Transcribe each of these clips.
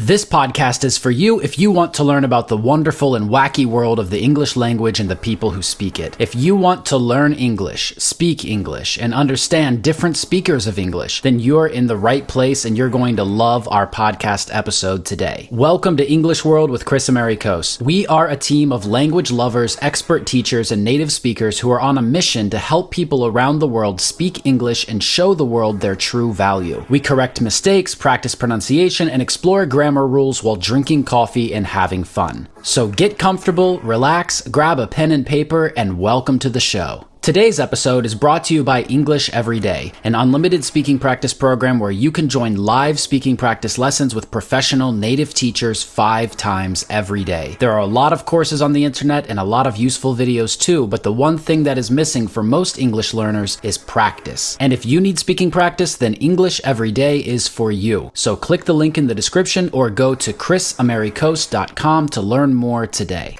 This podcast is for you if you want to learn about the wonderful and wacky world of the English language and the people who speak it. If you want to learn English, speak English, and understand different speakers of English, then you're in the right place and you're going to love our podcast episode today. Welcome to English World with Chris Americos. We are a team of language lovers, expert teachers, and native speakers who are on a mission to help people around the world speak English and show the world their true value. We correct mistakes, practice pronunciation, and explore grammar rules while drinking coffee and having fun. So get comfortable, relax, grab a pen and paper, and welcome to the show. Today's episode is brought to you by English Every Day, an unlimited speaking practice program where you can join live speaking practice lessons with professional native teachers 5 times every day. There are a lot of courses on the internet and a lot of useful videos too, but the one thing that is missing for most English learners is practice. And if you need speaking practice, then English Every Day is for you. So click the link in the description or go to chrisamericos.com to learn more today.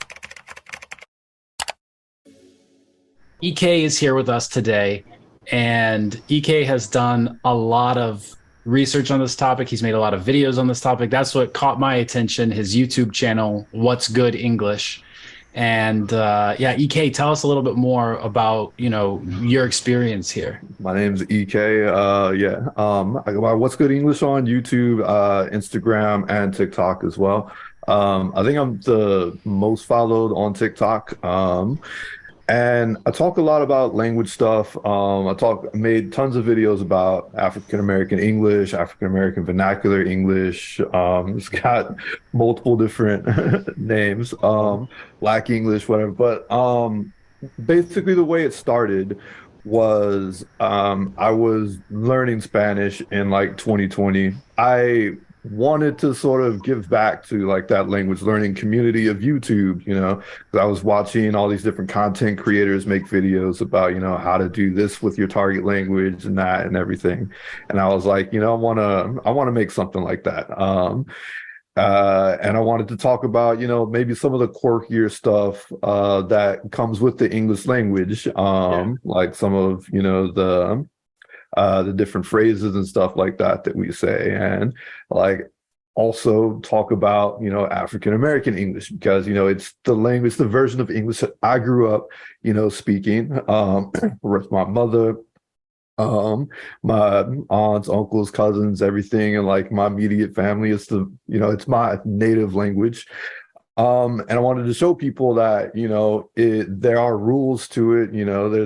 EK is here with us today, and EK has done a lot of research on this topic. He's made a lot of videos on this topic. That's what caught my attention, his YouTube channel, What's Good English. And EK, tell us a little bit more about, your experience here. My name's EK. I got What's Good English on YouTube, Instagram, and TikTok as well. I think I'm the most followed on TikTok. And I talk a lot about language stuff. Made tons of videos about African American English, African American Vernacular English. It's got multiple different names, Black English, whatever. But basically, the way it started was I was learning Spanish in like 2020. I wanted to sort of give back to like that language learning community of YouTube, because I was watching all these different content creators make videos about, how to do this with your target language and that and everything. And I was like, I want to make something like that. And I wanted to talk about, maybe some of the quirkier stuff that comes with the English language, like some of, the different phrases and stuff like that we say, and like also talk about African American English, because it's the language, the version of English that I grew up speaking with my mother, my aunts, uncles, cousins, everything, and like my immediate family. It's it's my native language. And I wanted to show people that, there are rules to it,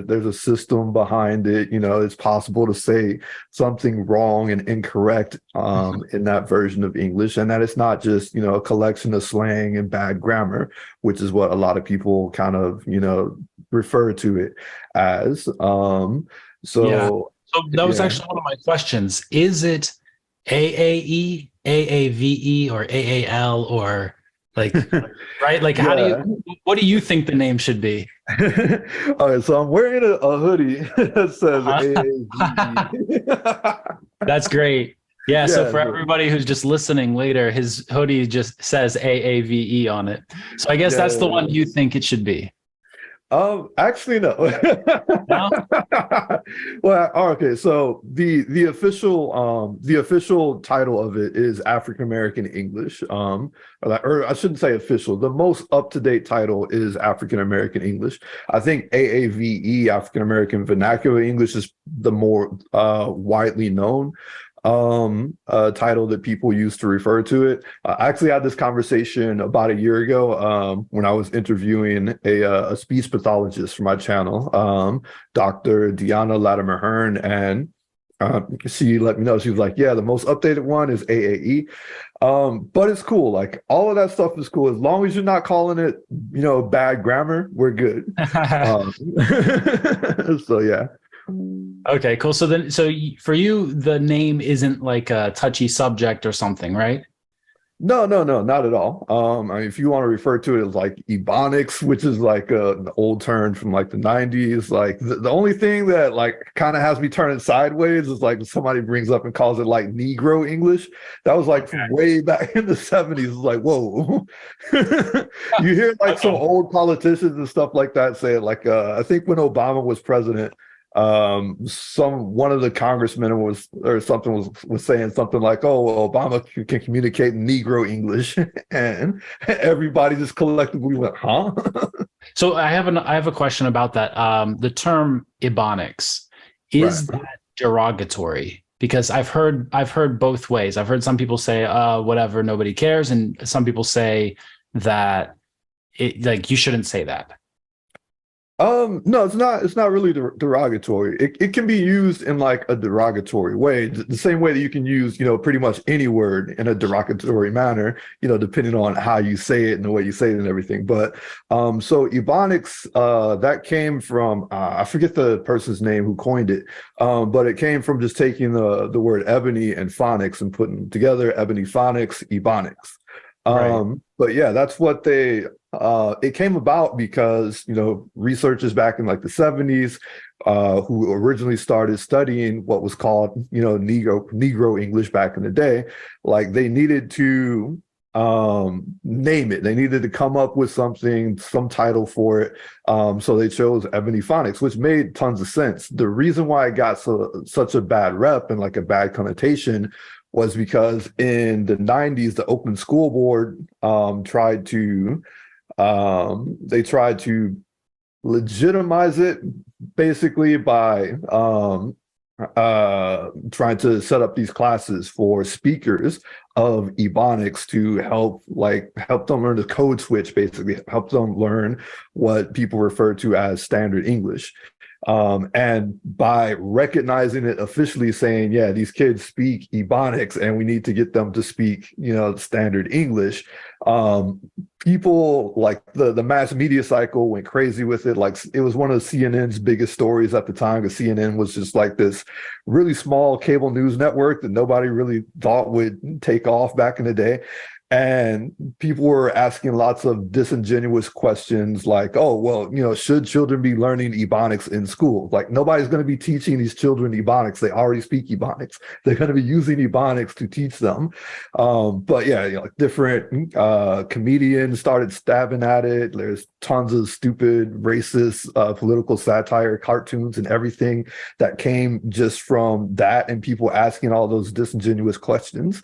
there's a system behind it, it's possible to say something wrong and incorrect in that version of English, and that it's not just, a collection of slang and bad grammar, which is what a lot of people kind of, refer to it as. So that was actually one of my questions. Is it AAE, AAVE, or AAL, or right? Like, what do you think the name should be? All right, so I'm wearing a hoodie that says AAVE. That's great. Yeah, so for everybody who's just listening later, his hoodie just says AAVE on it. So I guess that's the one you think it should be. Actually, no. No? Well, okay. So the official title of it is African American English. Or I shouldn't say official. The most up-to-date title is African American English. I think AAVE, African American Vernacular English, is the more widely known title that people use to refer to it. I actually had this conversation about a year ago when I was interviewing a speech pathologist for my channel, Dr. Deanna Latimer Hearn, and she let me know. She was like, yeah, the most updated one is AAE. But it's cool. Like, all of that stuff is cool. As long as you're not calling it, bad grammar, we're good. So, yeah. Okay, cool. So for you, the name isn't like a touchy subject or something, right? No, not at all. I mean, if you want to refer to it as like Ebonics, which is like an old term from like the 90s, like the only thing that like kind of has me turning sideways is like somebody brings up and calls it like Negro English. That was like from way back in the 70s. It's like, whoa. You hear like some old politicians and stuff like that say it. Like I think when Obama was president, One of the congressmen was saying something like, "Oh, well, Obama can communicate in Negro English," and everybody just collectively went, "Huh?" So I have a question about that. The term Ebonics, Right. is that derogatory? Because I've heard both ways. I've heard some people say, whatever, nobody cares, and some people say that like you shouldn't say that. No, it's not really derogatory. It can be used in like a derogatory way, the same way that you can use, pretty much any word in a derogatory manner, depending on how you say it and the way you say it and everything. But so Ebonics, that came from I forget the person's name who coined it, but it came from just taking the word ebony and phonics and putting together ebony phonics, Ebonics. Right. But yeah, that's what it came about because, researchers back in like the 70s, who originally started studying what was called, Negro English back in the day, like they needed to name it. They needed to come up with something, some title for it. So they chose ebony phonics, which made tons of sense. The reason why it got such a bad rep and like a bad connotation was because in the 90s, the Oakland School Board tried to legitimize it basically by trying to set up these classes for speakers of Ebonics to help them learn the code switch, basically help them learn what people refer to as standard English. And by recognizing it officially, saying, yeah, these kids speak Ebonics and we need to get them to speak, standard English, people like the mass media cycle went crazy with it. Like it was one of CNN's biggest stories at the time, because CNN was just like this really small cable news network that nobody really thought would take off back in the day. And people were asking lots of disingenuous questions like, oh, well, should children be learning Ebonics in school? Like nobody's going to be teaching these children Ebonics. They already speak Ebonics. They're going to be using Ebonics to teach them. But yeah, different comedians started stabbing at it. There's tons of stupid, racist, political satire, cartoons and everything that came just from that and people asking all those disingenuous questions,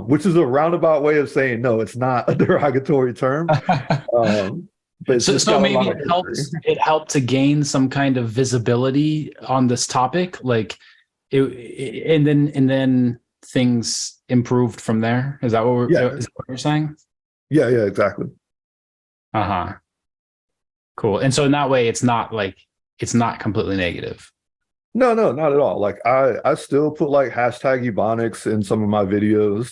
which is a roundabout way of saying, no, it's not a derogatory term. But so maybe it helped to gain some kind of visibility on this topic, like and then things improved from there. Is that what is that what you're saying? Yeah, exactly. Uh-huh. Cool. And so in that way, it's not completely negative. No, not at all. Like I still put like hashtag Ebonics in some of my videos,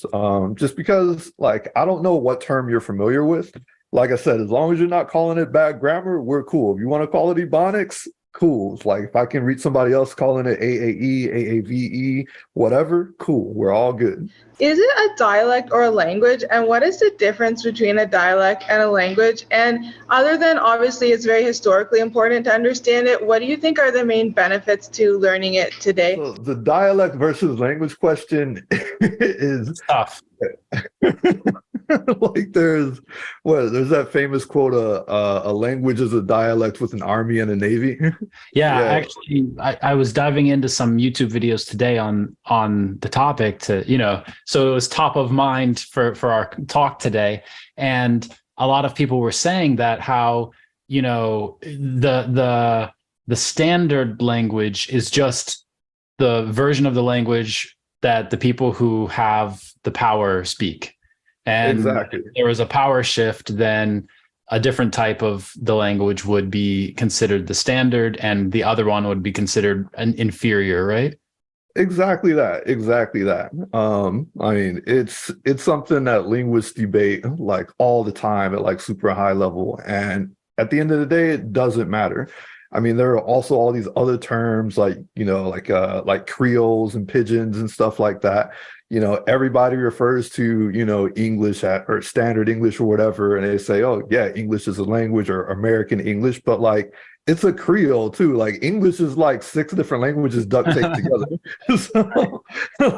just because like I don't know what term you're familiar with. Like I said, as long as you're not calling it bad grammar, we're cool. If you want to call it Ebonics, cool. It's like if I can reach somebody else calling it AAE, AAVE, whatever, cool. We're all good. Is it a dialect or a language? And what is the difference between a dialect and a language? And other than obviously it's very historically important to understand it, what do you think are the main benefits to learning it today? So the dialect versus language question is tough. Like there's that famous quote, a language is a dialect with an army and a navy. Yeah. Actually, I was diving into some YouTube videos today on the topic to, so it was top of mind for our talk today. And a lot of people were saying that how, the standard language is just the version of the language that the people who have the power speak. And exactly. If there was a power shift, then a different type of the language would be considered the standard and the other one would be considered an inferior, right? Exactly that. I mean, it's something that linguists debate like all the time at like super high level. And at the end of the day, it doesn't matter. I mean, there are also all these other terms like, like creoles and pigeons and stuff like that. Everybody refers to, English or standard English or whatever. And they say, oh, yeah, English is a language or American English. But like, it's a Creole too. Like English is like 6 different languages duct taped together. So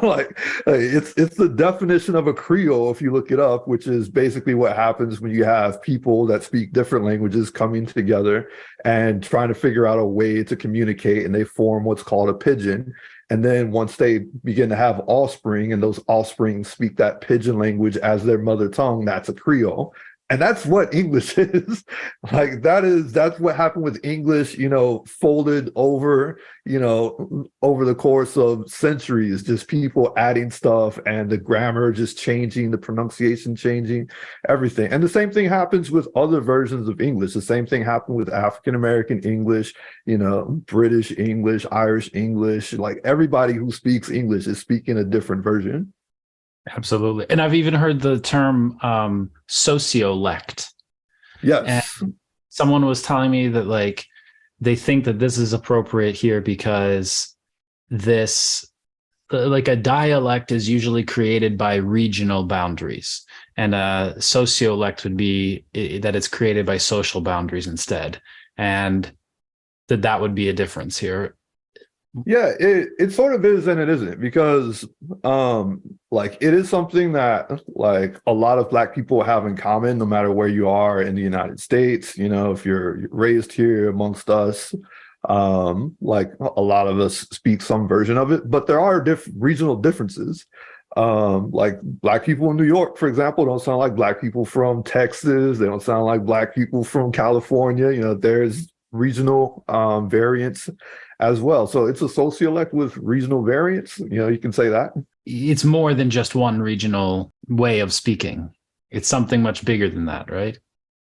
like it's the definition of a Creole if you look it up, which is basically what happens when you have people that speak different languages coming together and trying to figure out a way to communicate, and they form what's called a pidgin. And then once they begin to have offspring and those offspring speak that pidgin language as their mother tongue, that's a Creole. And that's what English is. Like that's what happened with English, folded over, over the course of centuries, just people adding stuff and the grammar just changing, the pronunciation changing, everything. And the same thing happens with other versions of English. The same thing happened with African American English, British English, Irish English. Like everybody who speaks English is speaking a different version. Absolutely. And I've even heard the term sociolect. Yes. And someone was telling me that like they think that this is appropriate here because this, like a dialect is usually created by regional boundaries, and a sociolect would be that it's created by social boundaries instead. And that would be a difference here. Yeah, it sort of is and it isn't, because like it is something that like a lot of Black people have in common, no matter where you are in the United States. If you're raised here amongst us, like a lot of us speak some version of it, but there are regional differences. Like Black people in New York, for example, don't sound like Black people from Texas. They don't sound like Black people from California. There's regional variants as well. So it's a sociolect with regional variants. You can say that. It's more than just one regional way of speaking. It's something much bigger than that, right?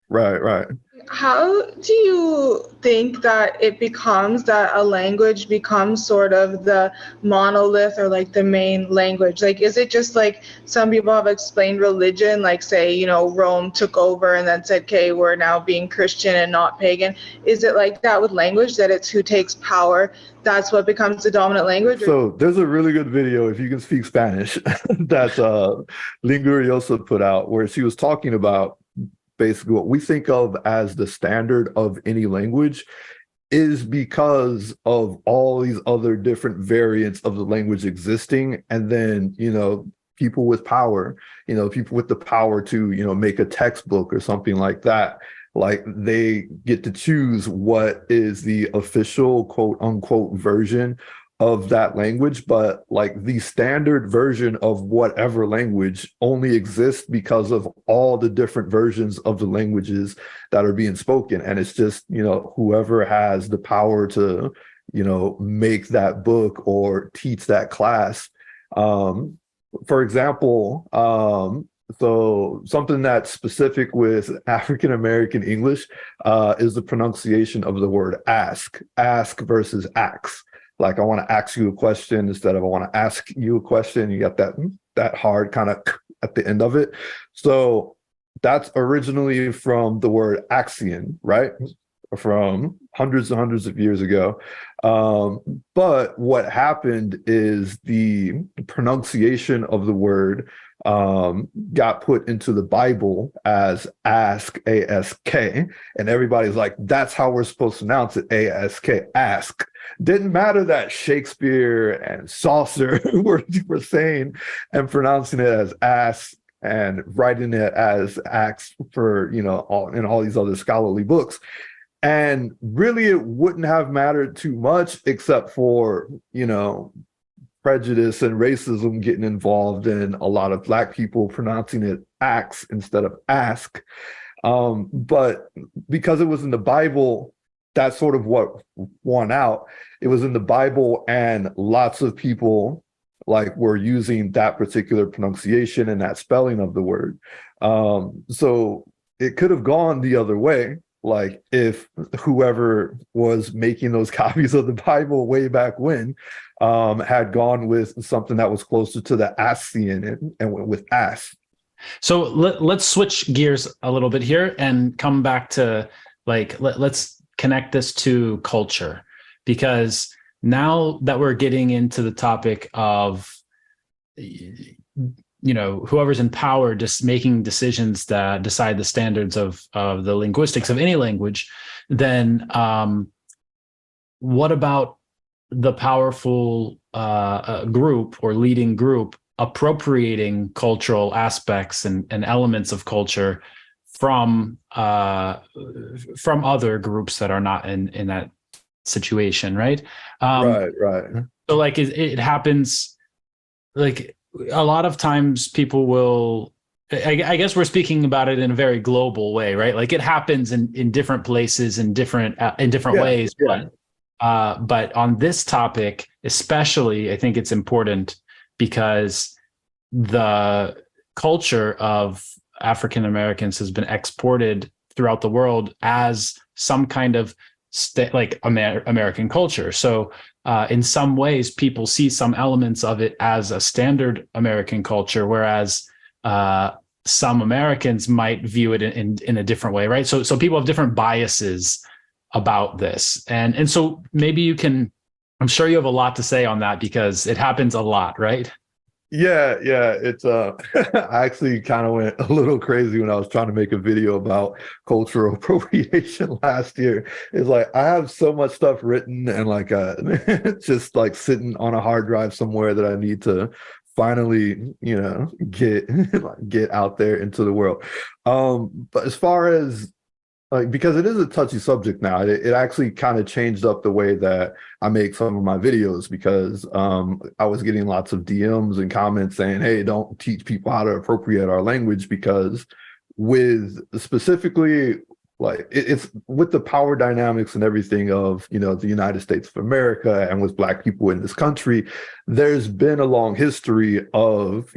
Right. How do you think that it becomes that a language becomes sort of the monolith or like the main language? Like, is it just like some people have explained religion, like say, Rome took over and then said, okay, we're now being Christian and not pagan. Is it like that with language, that it's who takes power? That's what becomes the dominant language? So there's a really good video, if you can speak Spanish, that Linguriosa put out, where she was talking about basically what we think of as the standard of any language is because of all these other different variants of the language existing. And then, people with power, people with the power to, make a textbook or something like that, like they get to choose what is the official quote unquote version of that language. But like the standard version of whatever language only exists because of all the different versions of the languages that are being spoken. And it's just, whoever has the power to, make that book or teach that class. For example, so something that's specific with African American English is the pronunciation of the word ask versus ax. Like, I want to ask you a question instead of I want to ask you a question. You got that hard kind of at the end of it. So that's originally from the word axion, right? From hundreds and hundreds of years ago. But what happened is the pronunciation of the word got put into the Bible as ask, A-S-K, and everybody's like, that's how we're supposed to pronounce it, A-S-K, ask. Didn't matter that Shakespeare and Chaucer were saying and pronouncing it as ask and writing it as ax for, in all these other scholarly books. And really, it wouldn't have mattered too much except for, prejudice and racism getting involved in a lot of Black people pronouncing it ax instead of ask. But because it was in the Bible, that's sort of what won out. It was in the Bible, and lots of people were using that particular pronunciation and that spelling of the word. So it could have gone the other way. Like if whoever was making those copies of the Bible way back when had gone with something that was closer to the Asian and went with as. So let's switch gears a little bit here and come back to let's connect this to culture, because now that we're getting into the topic of whoever's in power just making decisions that decide the standards of the linguistics of any language, then what about the powerful group or leading group appropriating cultural aspects and elements of culture from other groups that are not in that situation, right? Right. So like it happens, like a lot of times people will, I guess we're speaking about it in a very global way, right? Like it happens in different places in different ways. Yeah. But on this topic, especially, I think it's important because the culture of African Americans has been exported throughout the world as some kind of American culture. So in some ways, people see some elements of it as a standard American culture, whereas some Americans might view it in a different way, right? So people have different biases about this. And so maybe you can, I'm sure you have a lot to say on that because it happens a lot, right? Yeah. It's I actually kind of went a little crazy when I was trying to make a video about cultural appropriation last year. It's like I have so much stuff written and like just like sitting on a hard drive somewhere that I need to finally, get out there into the world. But as far as like, because it is a touchy subject now, it actually kind of changed up the way that I make some of my videos because I was getting lots of DMs and comments saying, hey, don't teach people how to appropriate our language because with specifically like it's with the power dynamics and everything of, the United States of America and with Black people in this country, there's been a long history of,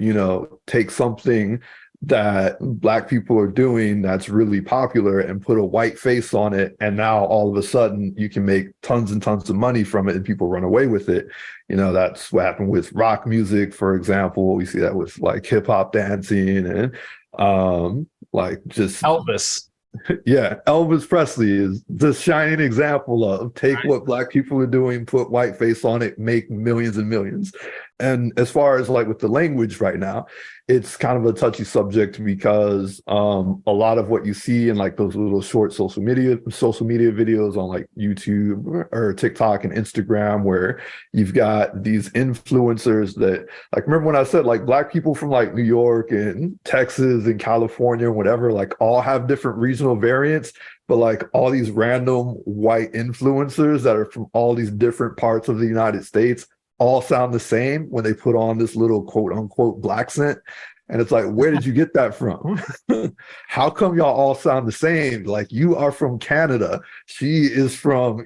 take something that Black people are doing that's really popular and put a white face on it. And now all of a sudden you can make tons and tons of money from it and people run away with it. That's what happened with rock music, for example. We see that with like hip hop dancing and like just Elvis. Yeah, Elvis Presley is the shining example of take what Black people are doing, put white face on it, make millions and millions. And as far as like with the language right now, it's kind of a touchy subject because a lot of what you see in like those little short social media videos on like YouTube or TikTok and Instagram, where you've got these influencers that like, remember when I said like Black people from like New York and Texas and California and whatever, like all have different regional variants, but like all these random white influencers that are from all these different parts of the United States all sound the same when they put on this little quote unquote blackcent. And it's like, where did you get that from? How come y'all all sound the same? Like, you are from Canada. She is from,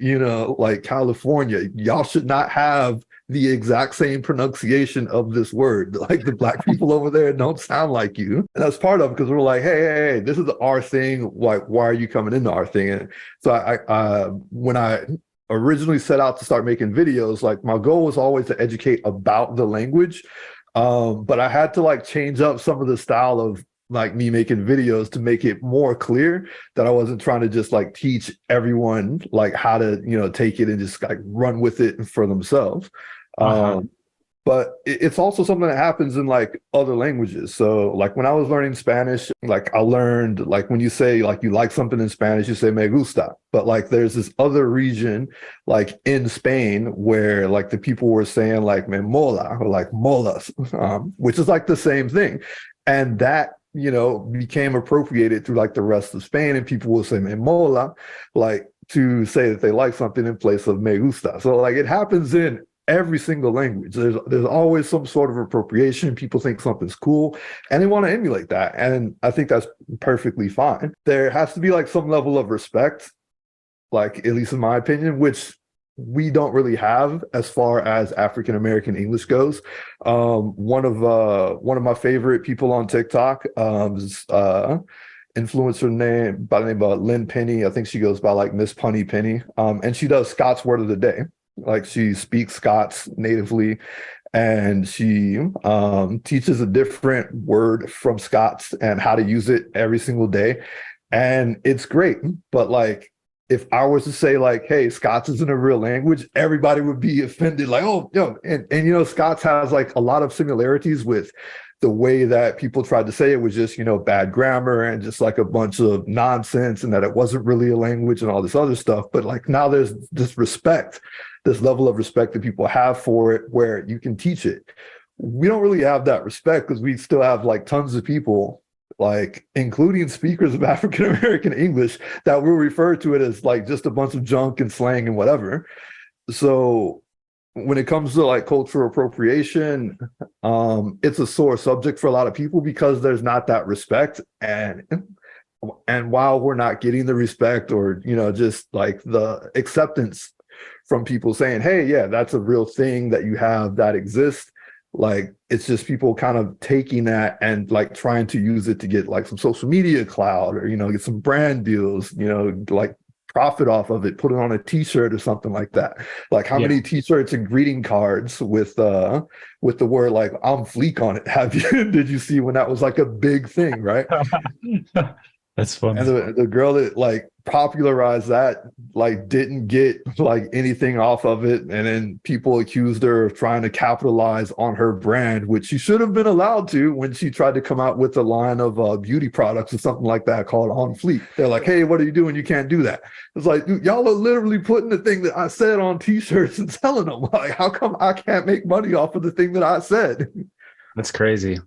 like California. Y'all should not have the exact same pronunciation of this word. Like the Black people over there don't sound like you. And that's part of it because we're like, hey, this is our thing. Like, why are you coming into our thing? And so when I originally set out to start making videos, like my goal was always to educate about the language. But I had to like change up some of the style of like me making videos to make it more clear that I wasn't trying to just like teach everyone like how to, take it and just like run with it for themselves. But it's also something that happens in like other languages. So like when I was learning Spanish, like I learned like when you say like you like something in Spanish, you say me gusta. But like there's this other region like in Spain where like the people were saying like me mola or like molas, which is like the same thing. And that, became appropriated through like the rest of Spain, and people will say me mola, like to say that they like something in place of me gusta. So like it happens in every single language. There's always some sort of appropriation. People think something's cool and they want to emulate that. And I think that's perfectly fine. There has to be like some level of respect, like at least in my opinion, which we don't really have as far as African American English goes. One of my favorite people on TikTok is influencer name by the name of Lynn Penny. I think she goes by like Miss Punny Penny. And she does Scots word of the day. Like she speaks Scots natively, and she teaches a different word from Scots and how to use it every single day. And it's great. But like, if I was to say like, hey, Scots isn't a real language, everybody would be offended. Like, oh, and Scots has like a lot of similarities with the way that people tried to say it was just, bad grammar and just like a bunch of nonsense, and that it wasn't really a language and all this other stuff. But like now there's this respect, this level of respect that people have for it where you can teach it. We don't really have that respect because we still have like tons of people, like including speakers of African American English, that will refer to it as like just a bunch of junk and slang and whatever. So when it comes to like cultural appropriation, it's a sore subject for a lot of people because there's not that respect. And while we're not getting the respect or, just like the acceptance from people saying, hey, yeah, that's a real thing that you have that exists. Like, it's just people kind of taking that and like trying to use it to get like some social media clout or, get some brand deals, like profit off of it, put it on a t-shirt or something like that. Like how many t-shirts and greeting cards with the word like I'm fleek on it did you see when that was like a big thing, right? That's funny. And the girl that like popularized that like didn't get like anything off of it, and then people accused her of trying to capitalize on her brand, which she should have been allowed to when she tried to come out with a line of beauty products or something like that called On Fleek. They're like, hey, what are you doing? You can't do that. It's like, dude, y'all are literally putting the thing that I said on t-shirts and selling them. Like, how come I can't make money off of the thing that I said? That's crazy.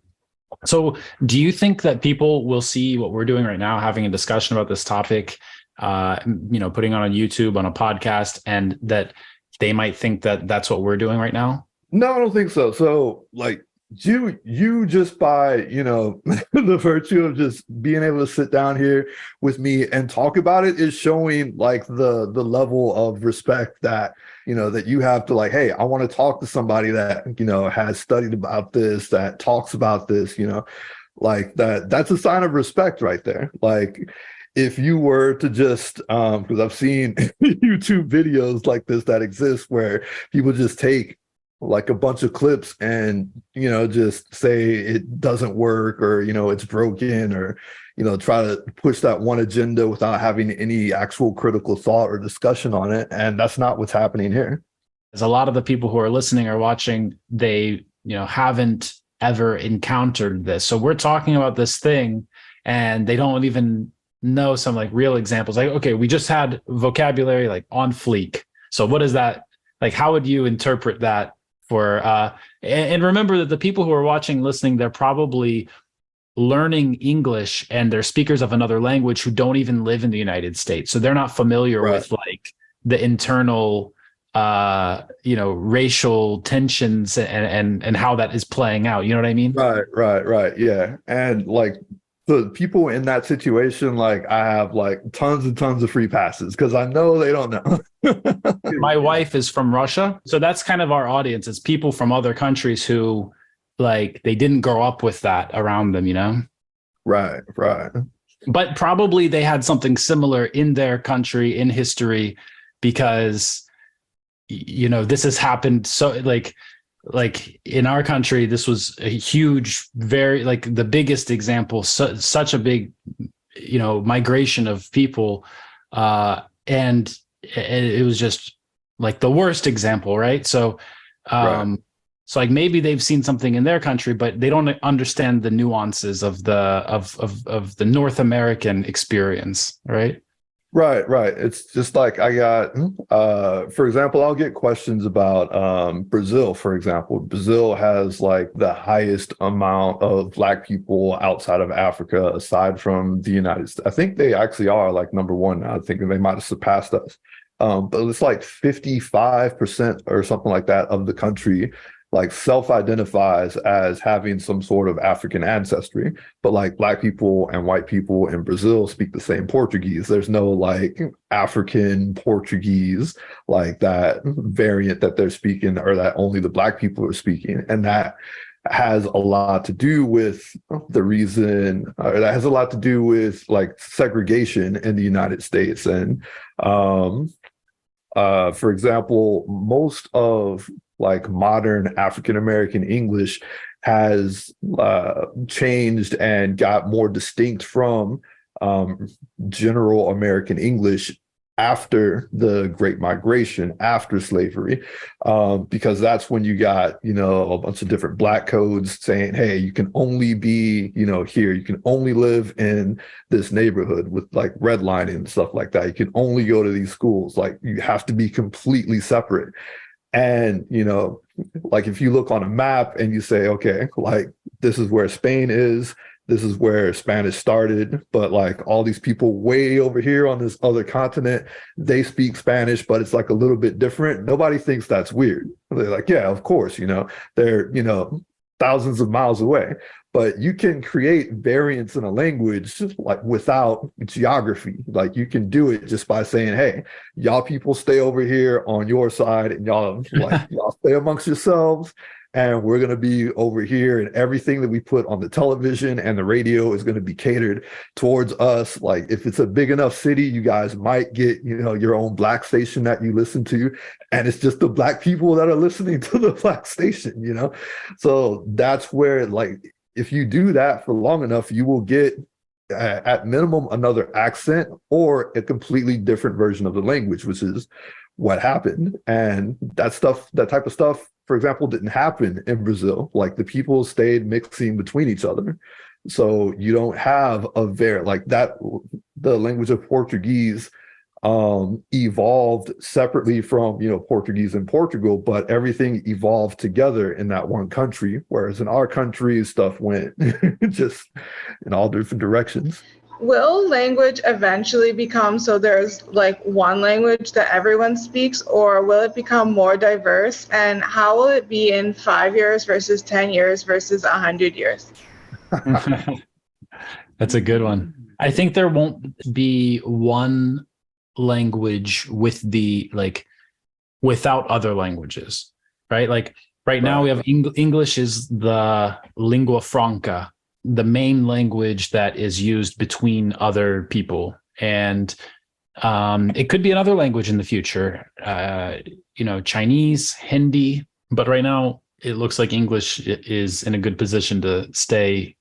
So do you think that people will see what we're doing right now, having a discussion about this topic, putting on YouTube, on a podcast, and that they might think that that's what we're doing right now? No, I don't think so. So like you just by, the virtue of just being able to sit down here with me and talk about it is showing like the level of respect that, that you have to like, hey, I want to talk to somebody that, has studied about this, that talks about this, like that's a sign of respect right there. Like if you were to just, because I've seen YouTube videos like this that exist where people just take like a bunch of clips and, just say it doesn't work or, it's broken or, try to push that one agenda without having any actual critical thought or discussion on it. And that's not what's happening here. As a lot of the people who are listening or watching, they, haven't ever encountered this. So we're talking about this thing and they don't even know some like real examples. Like, okay, we just had vocabulary like on fleek. So what is that? Like, how would you interpret that? And remember that the people who are watching, listening, they're probably learning English and they're speakers of another language who don't even live in the United States. So they're not familiar with like the internal, racial tensions and how that is playing out. You know what I mean? Right. Yeah. And like the people in that situation, like I have like tons and tons of free passes because I know they don't know. My wife is from Russia. So that's kind of our audience. It's people from other countries who like they didn't grow up with that around them, Right. But probably they had something similar in their country, in history, because, this has happened. So like in our country, this was a huge, very like the biggest example, such a big, migration of people. And it was just like the worst example. Right. So, So like maybe they've seen something in their country, but they don't understand the nuances of the North American experience. Right. Right. It's just like I got, for example, I'll get questions about Brazil, for example. Brazil has like the highest amount of Black people outside of Africa, aside from the United States. I think they actually are like number one now. I think they might have surpassed us. But it's like 55% or something like that of the country like self-identifies as having some sort of African ancestry, but like Black people and white people in Brazil speak the same Portuguese. There's no like African Portuguese, like that variant that they're speaking or that only the Black people are speaking. And that has a lot to do with the reason, that has a lot to do with like segregation in the United States. And for example, most of like modern African American English has changed and got more distinct from general American English after the Great Migration, after slavery, because that's when you got, a bunch of different black codes saying, hey, you can only be, here, you can only live in this neighborhood, with like redlining and stuff like that. You can only go to these schools. Like, you have to be completely separate. And, like if you look on a map and you say, okay, like this is where Spain is, this is where Spanish started, but like all these people way over here on this other continent, they speak Spanish, but it's like a little bit different. Nobody thinks that's weird. They're like, yeah, of course, they're, thousands of miles away. But you can create variants in a language like without geography. Like, you can do it just by saying, hey, y'all people stay over here on your side, and y'all stay amongst yourselves, and we're going to be over here, and everything that we put on the television and the radio is going to be catered towards us. Like, if it's a big enough city, you guys might get, your own black station that you listen to, and it's just the black people that are listening to the black station, So that's where, like, if you do that for long enough, you will get at minimum another accent or a completely different version of the language, which is what happened. And that type of stuff, for example, didn't happen in Brazil. Like, the people stayed mixing between each other. So you don't have like that. The language of Portuguese evolved separately from, Portuguese in Portugal, but everything evolved together in that one country. Whereas in our country, stuff went just in all different directions. Will language eventually become so there's like one language that everyone speaks, or will it become more diverse? And how will it be in 5 years versus 10 years versus 100 years? That's a good one. I think there won't be one language without other languages, right? Like right now we have English is the lingua franca, the main language that is used between other people. And it could be another language in the future, Chinese, Hindi, but right now it looks like English is in a good position to stay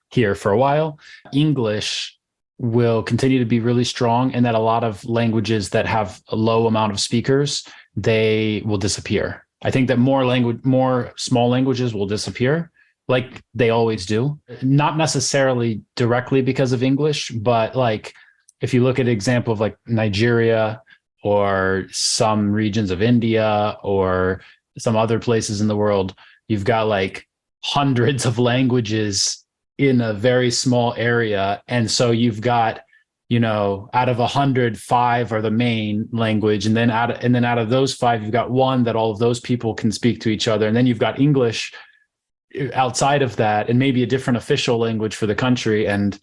here for a while. English will continue to be really strong, and that a lot of languages that have a low amount of speakers, they will disappear. I think that more small languages will disappear, like they always do. Not necessarily directly because of English, but like if you look at an example of like Nigeria or some regions of India or some other places in the world, you've got like hundreds of languages in a very small area. And so you've got, out of 100, 5 are the main language. And then out of those 5, you've got one that all of those people can speak to each other. And then you've got English outside of that, and maybe a different official language for the country. And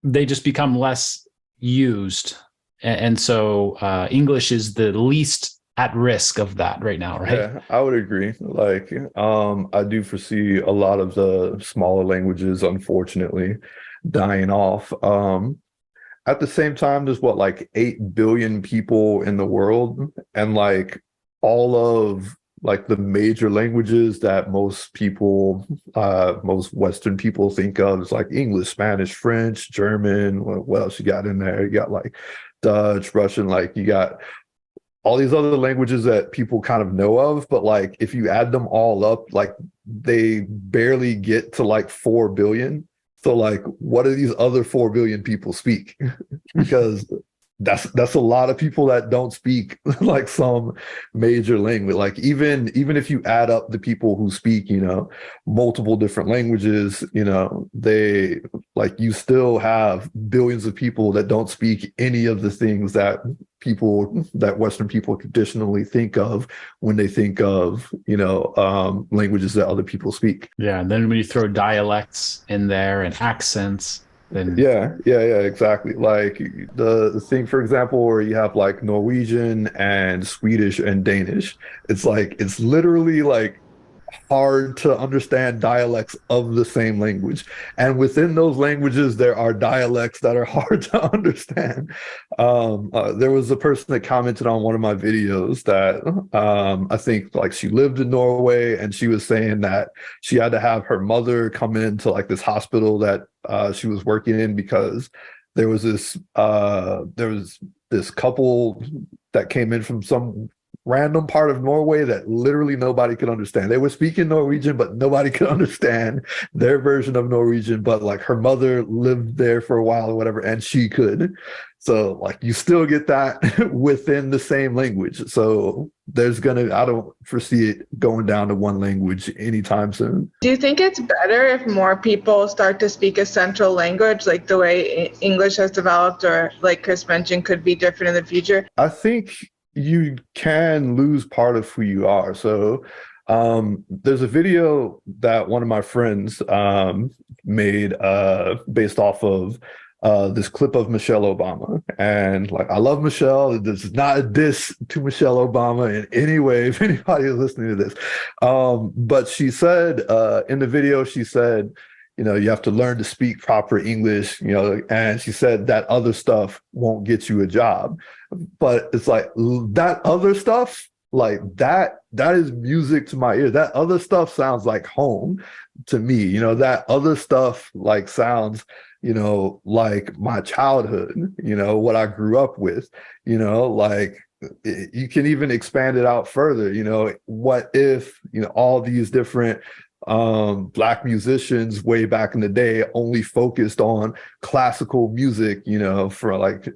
they just become less used. And so English is the least at risk of that right now, right? Yeah, I would agree. Like, I do foresee a lot of the smaller languages, unfortunately, dying off. At the same time, there's like 8 billion people in the world, and like all of like the major languages that most Western people think of is like English, Spanish, French, German. What else you got in there? You got like Dutch, Russian, like you got all these other languages that people kind of know of, but like if you add them all up, like they barely get to like 4 billion. So like, what do these other 4 billion people speak? Because that's a lot of people that don't speak like some major language. Like even if you add up the people who speak, multiple different languages, they like, you still have billions of people that don't speak any of the things that Western people traditionally think of when they think of, languages that other people speak. Yeah. And then when you throw dialects in there and accents, then yeah, exactly. Like the thing, for example, where you have like Norwegian and Swedish and Danish, it's literally like hard to understand dialects of the same language. And within those languages, there are dialects that are hard to understand. There was a person that commented on one of my videos that I think like she lived in Norway, and she was saying that she had to have her mother come into like this hospital that she was working in because there was this couple that came in from some random part of Norway that literally nobody could understand. They were speaking Norwegian, but nobody could understand their version of Norwegian. But like her mother lived there for a while or whatever, and she could. So like you still get that within the same language. So I don't foresee it going down to one language anytime soon. Do you think it's better if more people start to speak a central language, like the way English has developed, or like Chris mentioned, could be different in the future? I think you can lose part of who you are. So there's a video that one of my friends made based off of this clip of Michelle Obama. And like, I love Michelle. This is not a diss to Michelle Obama in any way, if anybody is listening to this. But she said in the video, she said, you know, you have to learn to speak proper English, you know, and she said that other stuff won't get you a job. But it's like that other stuff, like that is music to my ear. That other stuff sounds like home to me. You know, that other stuff like sounds, you know, like my childhood, you know, what I grew up with, you know, like you can even expand it out further. You know, what if, you know, all these different Black musicians way back in the day only focused on classical music, you know, for like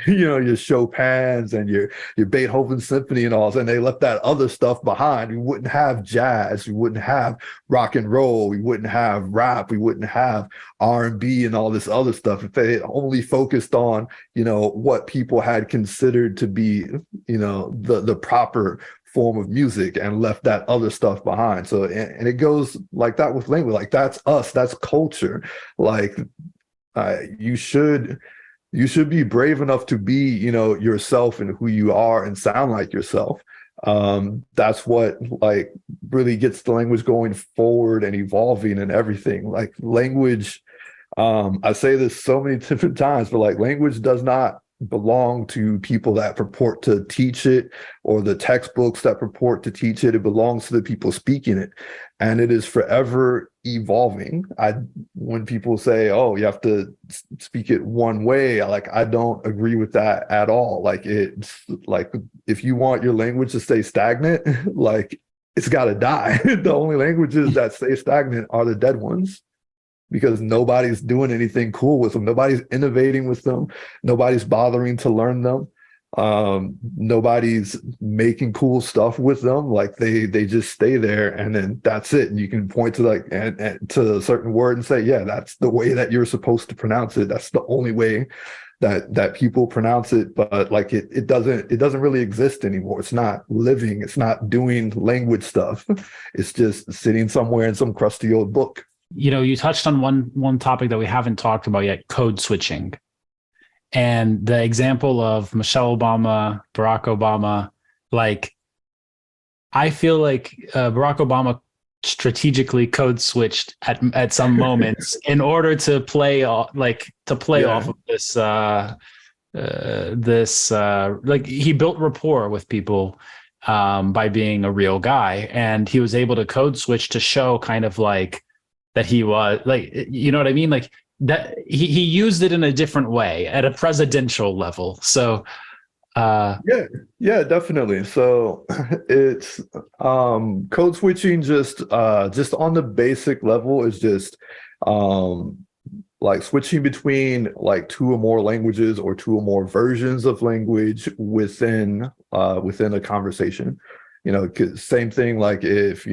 you know, your Chopins and your Beethoven symphony and all, and they left that other stuff behind. We wouldn't have jazz, we wouldn't have rock and roll, we wouldn't have rap, we wouldn't have R&B and all this other stuff if they only focused on, you know, what people had considered to be, you know, the proper form of music, and left that other stuff behind. So and it goes like that with language. Like that's us, that's culture. Like you should be brave enough to be, you know, yourself and who you are and sound like yourself. That's what like really gets the language going forward and evolving and everything. Like language, I say this so many different times, but like language does not belong to people that purport to teach it, or the textbooks that purport to teach it. It belongs to the people speaking it, and it is forever evolving. When people say, oh, you have to speak it one way, like I don't agree with that at all. Like it's like, if you want your language to stay stagnant, like it's got to die. The only languages that stay stagnant are the dead ones, because nobody's doing anything cool with them. Nobody's innovating with them. Nobody's bothering to learn them. Nobody's making cool stuff with them. Like they just stay there, and then that's it. And you can point to like and to a certain word and say, yeah, that's the way that you're supposed to pronounce it. That's the only way that people pronounce it. But like it doesn't really exist anymore. It's not living. It's not doing language stuff. It's just sitting somewhere in some crusty old book. You know, you touched on one topic that we haven't talked about yet, code switching. And the example of Michelle Obama, Barack Obama, like, I feel like Barack Obama strategically code switched at some moments in order to play off of this, like he built rapport with people by being a real guy. And he was able to code switch to show kind of like, that he was like, you know what I mean? Like that he used it in a different way at a presidential level. So yeah, definitely. So it's code switching just on the basic level is just like switching between like two or more languages or two or more versions of language within a conversation. You know, same thing, like if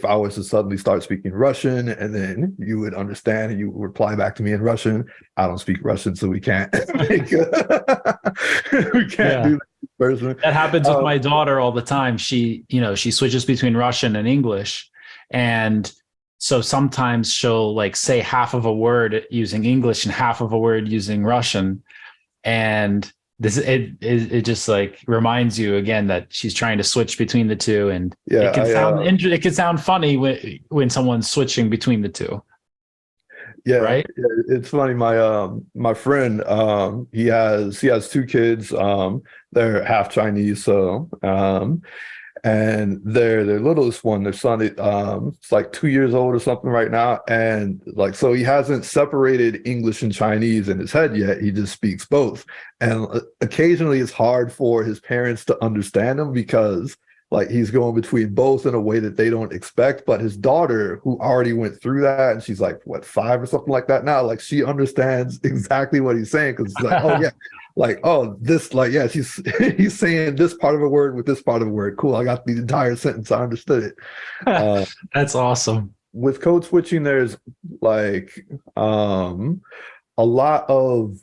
I was to suddenly start speaking Russian and then you would understand and you would reply back to me in Russian. I don't speak Russian, so we can't do that person. That happens with my daughter all the time. She switches between Russian and English. And so sometimes she'll like say half of a word using English and half of a word using Russian. And it just like reminds you again that she's trying to switch between the two, and it can sound funny when someone's switching between the two. Yeah, right. Yeah, it's funny. My friend, he has two kids. They're half Chinese, so and their littlest one, their son, it's like 2 years old or something right now, and like so he hasn't separated English and Chinese in his head yet. He just speaks both, and occasionally it's hard for his parents to understand him because like he's going between both in a way that they don't expect. But his daughter, who already went through that, and she's like what, 5 or something like that now, like she understands exactly what he's saying because it's like, oh yeah, like, oh, this, like, yeah, he's saying this part of a word with this part of a word. Cool, I got the entire sentence. I understood it. That's awesome. With code switching, there's like a lot of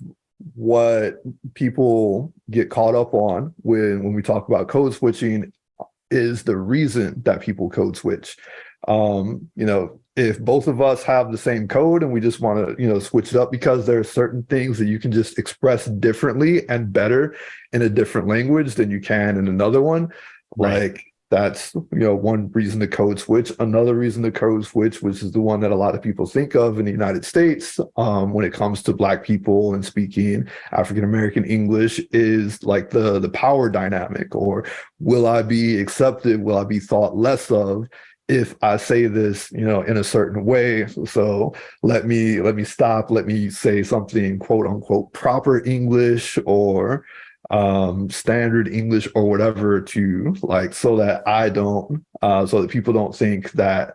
what people get caught up on when we talk about code switching is the reason that people code switch. If both of us have the same code and we just want to, switch it up because there are certain things that you can just express differently and better in a different language than you can in another one. Right. Like that's, one reason to code switch. Another reason to code switch, which is the one that a lot of people think of in the United States, when it comes to Black people and speaking African American English, is like the power dynamic, or will I be accepted? Will I be thought less of if I say this, in a certain way? So let me stop. Let me say something quote unquote proper English or standard English or whatever to like, so that so that people don't think that,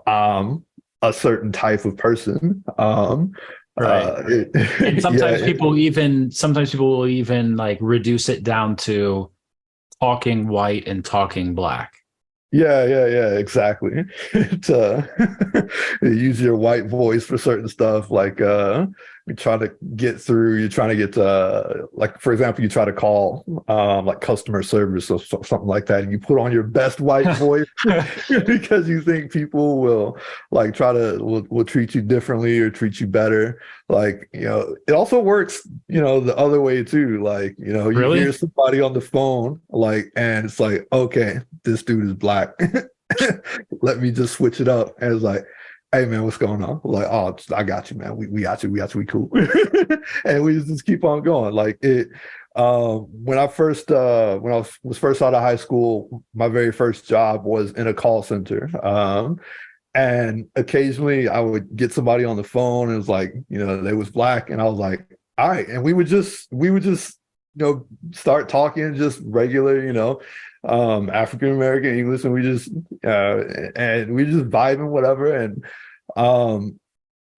I'm a certain type of person. Right. And sometimes people will even like reduce it down to talking white and talking Black. Yeah, exactly. To use your white voice for certain stuff, like you're trying to get to, like, for example, you try to call like customer service or something like that, and you put on your best white voice because you think people will like will treat you differently or treat you better. Like, it also works, the other way too. Like, you Really? hear somebody on the phone, like, and it's like, okay, this dude is Black. Let me just switch it up. And it's like, hey man, what's going on? Like, oh, I got you, man. We got you. We cool. And we just keep on going. Like it. When I was first out of high school, my very first job was in a call center. And occasionally I would get somebody on the phone and it was like, they was Black, and I was like, all right. And we would just start talking just regular, African American English, and we just vibing whatever, and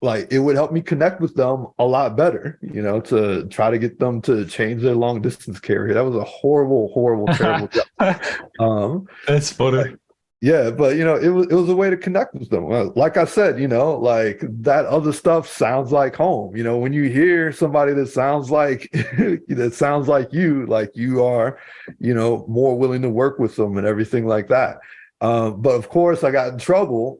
like it would help me connect with them a lot better, to try to get them to change their long distance carrier. That was a horrible, terrible job. That's funny. Yeah, but it was a way to connect with them. Like I said, like that other stuff sounds like home. When you hear somebody that sounds like you, like you are, more willing to work with them and everything like that. But of course, I got in trouble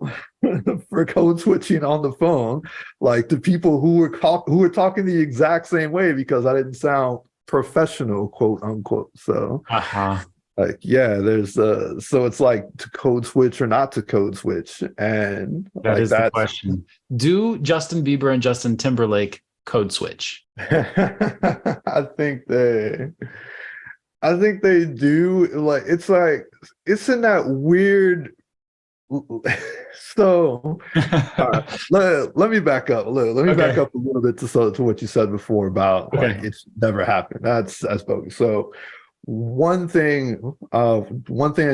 for code switching on the phone, like to people who were talking the exact same way because I didn't sound professional, quote unquote. So. Like, yeah, there's so it's like to code switch or not to code switch. And that is the question. Do Justin Bieber and Justin Timberlake code switch? I think they do. Like it's in that weird. So let me back up a little. Let me back up a little bit to what you said before about like it's never happened. That's bogus. So one thing I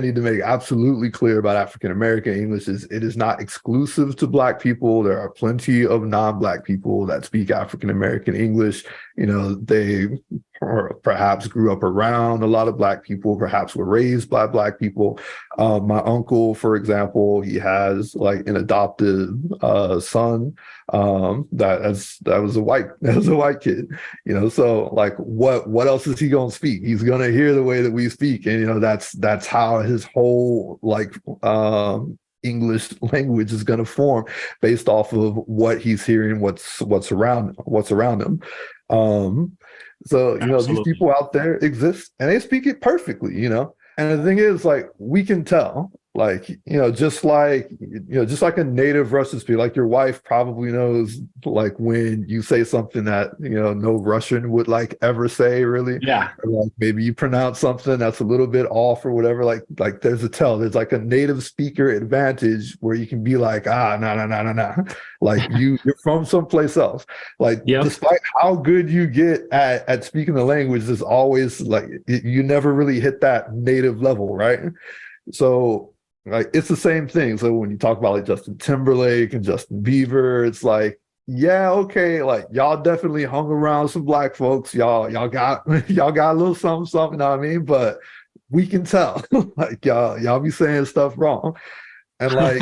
need to make absolutely clear about African American English is it is not exclusive to Black people. There are plenty of non-Black people that speak African American English. They perhaps grew up around a lot of Black people, perhaps were raised by Black people. My uncle, for example, he has like an adopted son that was a white kid. So like what else is he gonna speak? He's gonna hear the way that we speak, and that's how his whole like English language is going to form based off of what he's hearing, what's around him. So these people out there exist and they speak it perfectly, and the thing is, like, we can tell, Like, just like a native Russian speaker, like your wife probably knows, like when you say something that, no Russian would like ever say really, Yeah. or like maybe you pronounce something that's a little bit off or whatever, like there's like a native speaker advantage where you can be like, no. Like you're from someplace else. Like, Yep. despite how good you get at speaking the language, there's always like, you never really hit that native level, right? So, like, it's the same thing. So when you talk about like Justin Timberlake and Justin Bieber, it's like, yeah, okay, like y'all definitely hung around some black folks. Y'all got y'all got a little something, you know what I mean? But we can tell, like y'all be saying stuff wrong. And like,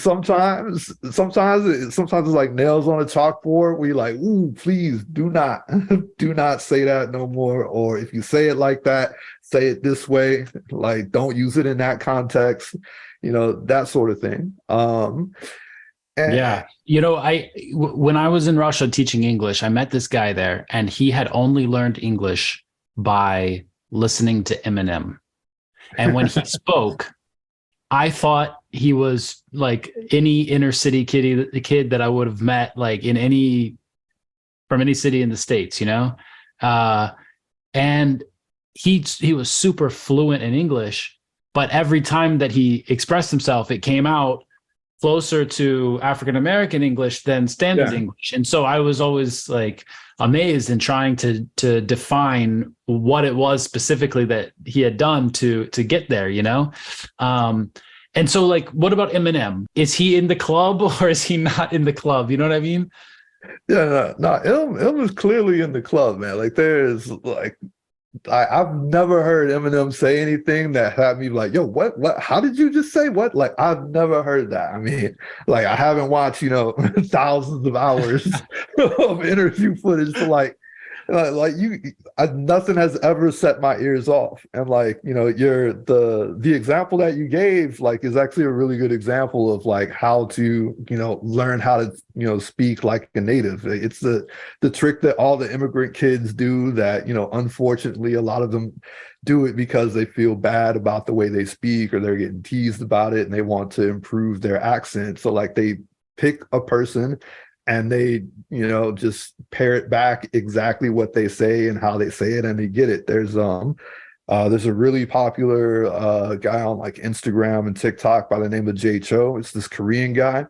sometimes it's like nails on a chalkboard where you're like, ooh, please do not do not say that no more. Or if you say it like that, say it this way, like don't use it in that context, that sort of thing. And Yeah. When I was in Russia teaching English, I met this guy there, and he had only learned English by listening to Eminem. And when he spoke, I thought he was like any inner city kid that I would have met, like from any city in the States, and he was super fluent in English, but every time that he expressed himself, it came out closer to African American English than standard English. And so I was always like amazed and trying to define what it was specifically that he had done to get there, and so, like, what about Eminem? Is he in the club or is he not in the club? You know what I mean? Yeah, no, Ilm is clearly in the club, man. Like, there's like, I've never heard Eminem say anything that had me like, yo, what, how did you just say what? Like, I've never heard that. I mean, like, I haven't watched, thousands of hours of interview footage to nothing has ever set my ears off. And like, the example that you gave, like, is actually a really good example of like how to, learn how to, speak like a native. It's the trick that all the immigrant kids do that, unfortunately, a lot of them do it because they feel bad about the way they speak or they're getting teased about it and they want to improve their accent. So like they pick a person and they, just parrot back exactly what they say and how they say it, and they get it. There's a really popular guy on like Instagram and TikTok by the name of Jay Cho. It's this Korean guy.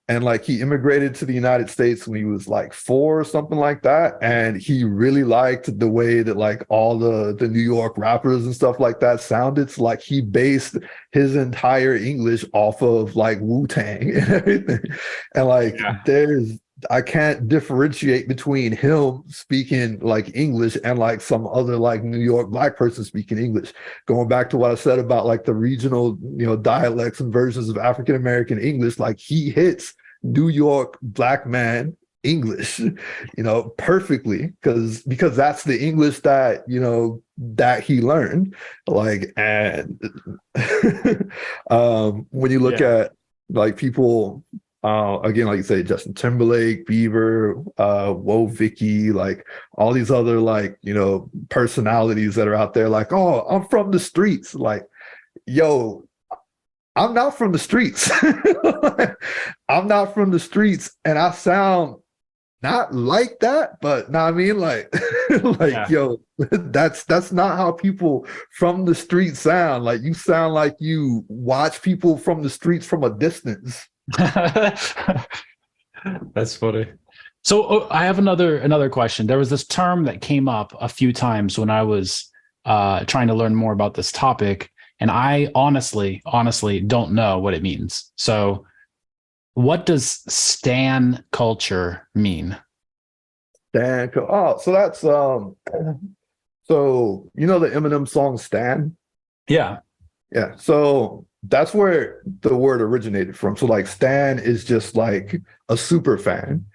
And like he immigrated to the United States when he was like 4 or something like that. And he really liked the way that like all the New York rappers and stuff like that sounded. So like he based his entire English off of like Wu-Tang and everything. And like I can't differentiate between him speaking like English and like some other like New York black person speaking English. Going back to what I said about like the regional, dialects and versions of African American English, like he hits New York black man English, perfectly because that's the English that, that he learned. Like, and when you look at like people, again, like you say, Justin Timberlake, Bieber, Whoa Vicky, like all these other like, personalities that are out there like, oh, I'm from the streets. Like, yo, I'm not from the streets. I'm not from the streets. And I sound not like that, but I mean, like, yo, that's not how people from the street sound. Like you sound like you watch people from the streets from a distance. That's funny. So I have another question. There was this term that came up a few times when I was trying to learn more about this topic, and I honestly don't know what it means. So what does stan culture mean? So that's so the Eminem song Stan? Yeah. So that's where the word originated from. So like stan is just like a super fan,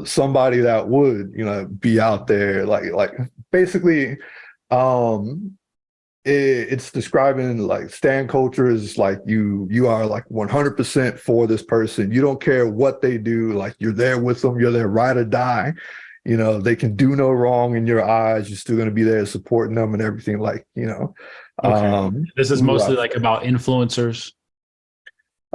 somebody that would, be out there like basically it's describing like stan culture is like you are like 100% for this person. You don't care what they do, like you're there with them, you're their ride or die. They can do no wrong in your eyes. You're still going to be there supporting them and everything. Like, Okay. This is who mostly like about influencers.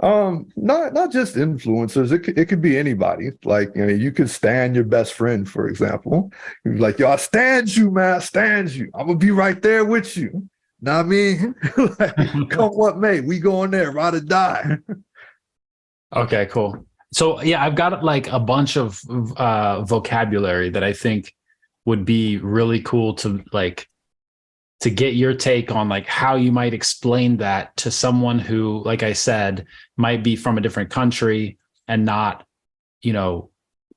not just influencers. It could be anybody. Like, you know, you could stand your best friend, for example. You're like, yo, I stand you, man. I stand you. I'm gonna be right there with you. Know what I mean? Like, come what may, we go in there, ride or die. Okay, cool. So yeah, I've got like a bunch of vocabulary that I think would be really cool to like to get your take on like how you might explain that to someone who, like I said, might be from a different country and not, you know,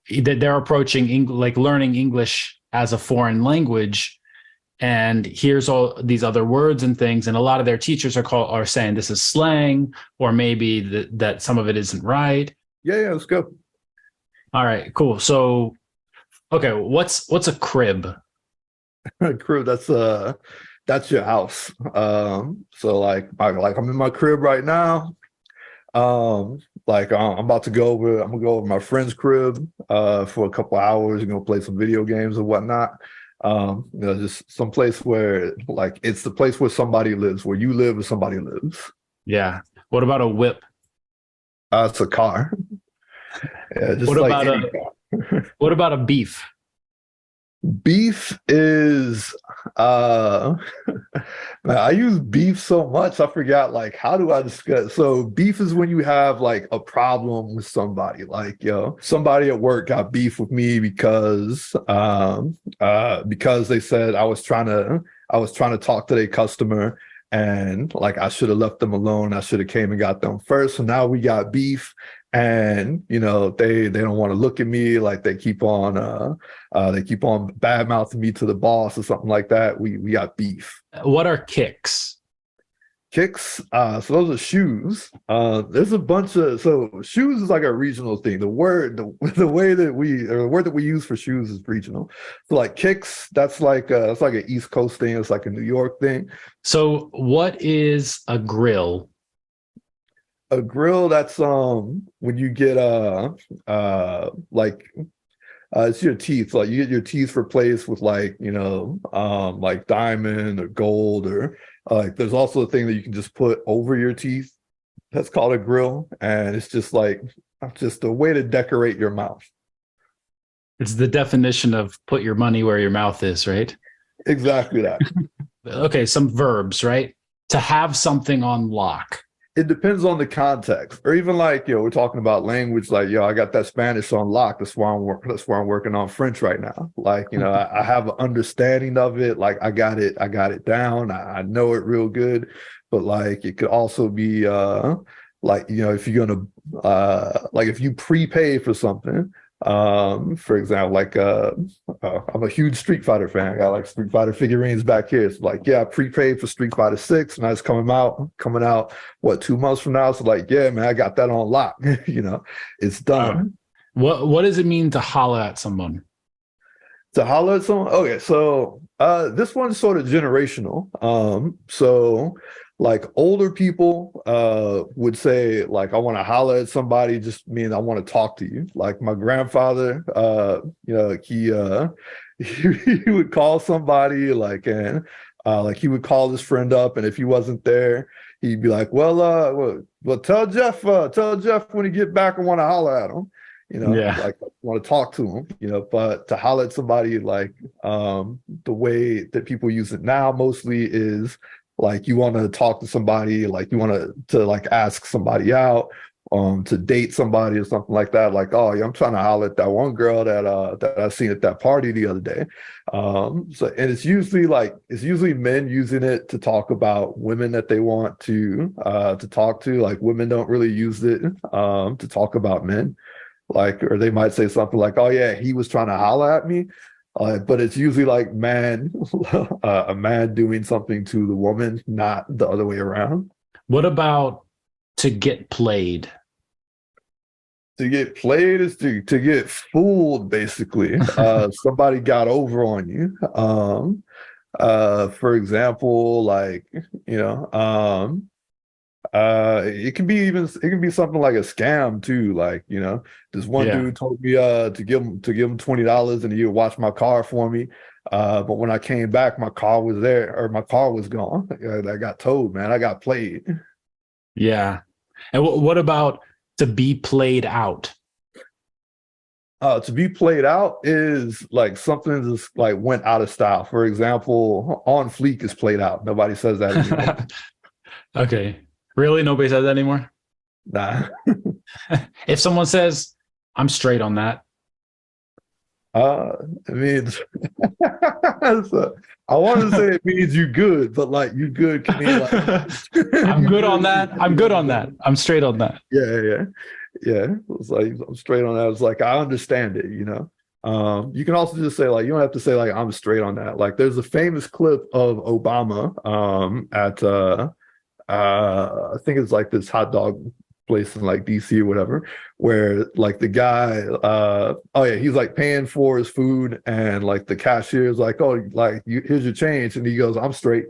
that they're approaching like learning English as a foreign language. And here's all these other words and things, and a lot of their teachers are saying this is slang, or maybe that some of it isn't right. Yeah, let's go. All right, cool. So, okay, what's a crib? Crew, that's your house. So like I'm in my crib right now. Like I'm about to go over. I'm gonna go over my friend's crib for a couple hours. We're gonna play some video games and whatnot. You know, just some place where like it's the place where somebody lives, where you live and somebody lives. Yeah. What about a whip? It's a car. Yeah, just What like about any car. what about a beef? Beef is man, I use beef so much I forgot like how do I discuss. So beef is when you have like a problem with somebody, like yo, somebody at work got beef with me because they said I was trying to talk to their customer and like I should have left them alone. I should have came and got them first. So now we got beef. And you know they don't want to look at me, like they keep on bad mouthing me to the boss or something like that. We got beef. What are kicks? Kicks, so those are shoes. There's a bunch of, so shoes is like a regional thing. The word the word that we use for shoes is regional. So like kicks, that's like an East Coast thing. It's like a New York thing. So what is a grill? A grill, that's when you get it's your teeth. Like you get your teeth replaced with like, you know, like diamond or gold, or like there's also a thing that you can just put over your teeth. That's called a grill, and it's just a way to decorate your mouth. It's the definition of put your money where your mouth is, right? Exactly that. Okay, some verbs, right? To have something on lock. It depends on the context, or even like, you know, we're talking about language, like, yo, I got that Spanish on lock. That's why I'm working on French right now. Like, you know, I have an understanding of it. Like I got it down. I know it real good. But like, it could also be like, you know, if you're going to like if you prepay for something, for example, like I'm a huge Street Fighter fan. I got like Street Fighter figurines back here. It's like, yeah, I prepaid for Street Fighter 6, and that's coming out what, 2 months from now. So like, yeah, man, I got that on lock. You know, it's done. What does it mean to holla at someone? To holler at someone? Okay, so this one's sort of generational. So like older people would say, like, I want to holler at somebody, just mean I want to talk to you. Like my grandfather, you know, he would call somebody, like, and like he would call his friend up, and if he wasn't there, he'd be like, well, tell Jeff when he get back, I want to holler at him. You know, yeah. Like I want to talk to him, you know, but to holler at somebody, like the way that people use it now mostly is like you want to talk to somebody, like you want to like ask somebody out, to date somebody or something like that. Like, oh, yeah, I'm trying to holler at that one girl that I seen at that party the other day. So, and it's usually men using it to talk about women that they want to talk to. Like women don't really use it to talk about men. Like, or they might say something like, oh yeah, he was trying to holler at me. But it's usually like a man doing something to the woman, not the other way around. What about to get played? To get played is to get fooled, basically. Somebody got over on you. For example, like, you know, It can be something like a scam too. Like, this one Yeah. dude told me to give him $20 and he would watch my car for me. But when I came back, my car was there, or my car was gone. I got towed, man. I got played. Yeah. And what about to be played out? To be played out is like something just like went out of style. For example, on fleek is played out. Nobody says that anymore. Okay. Really? Nobody says that anymore? Nah. If someone says, I'm straight on that. I mean, so, I want to say it means you good, but like you good can mean like I'm good on that. I'm good on that. I'm straight on that. Yeah. It's like I'm straight on that. It's like I understand it. You can also just say like you don't have to say like I'm straight on that. Like there's a famous clip of Obama at I think it's like this hot dog place in like DC or whatever, where like the guy oh yeah, he's like paying for his food and like the cashier is like, oh, like here's your change, and he goes, I'm straight.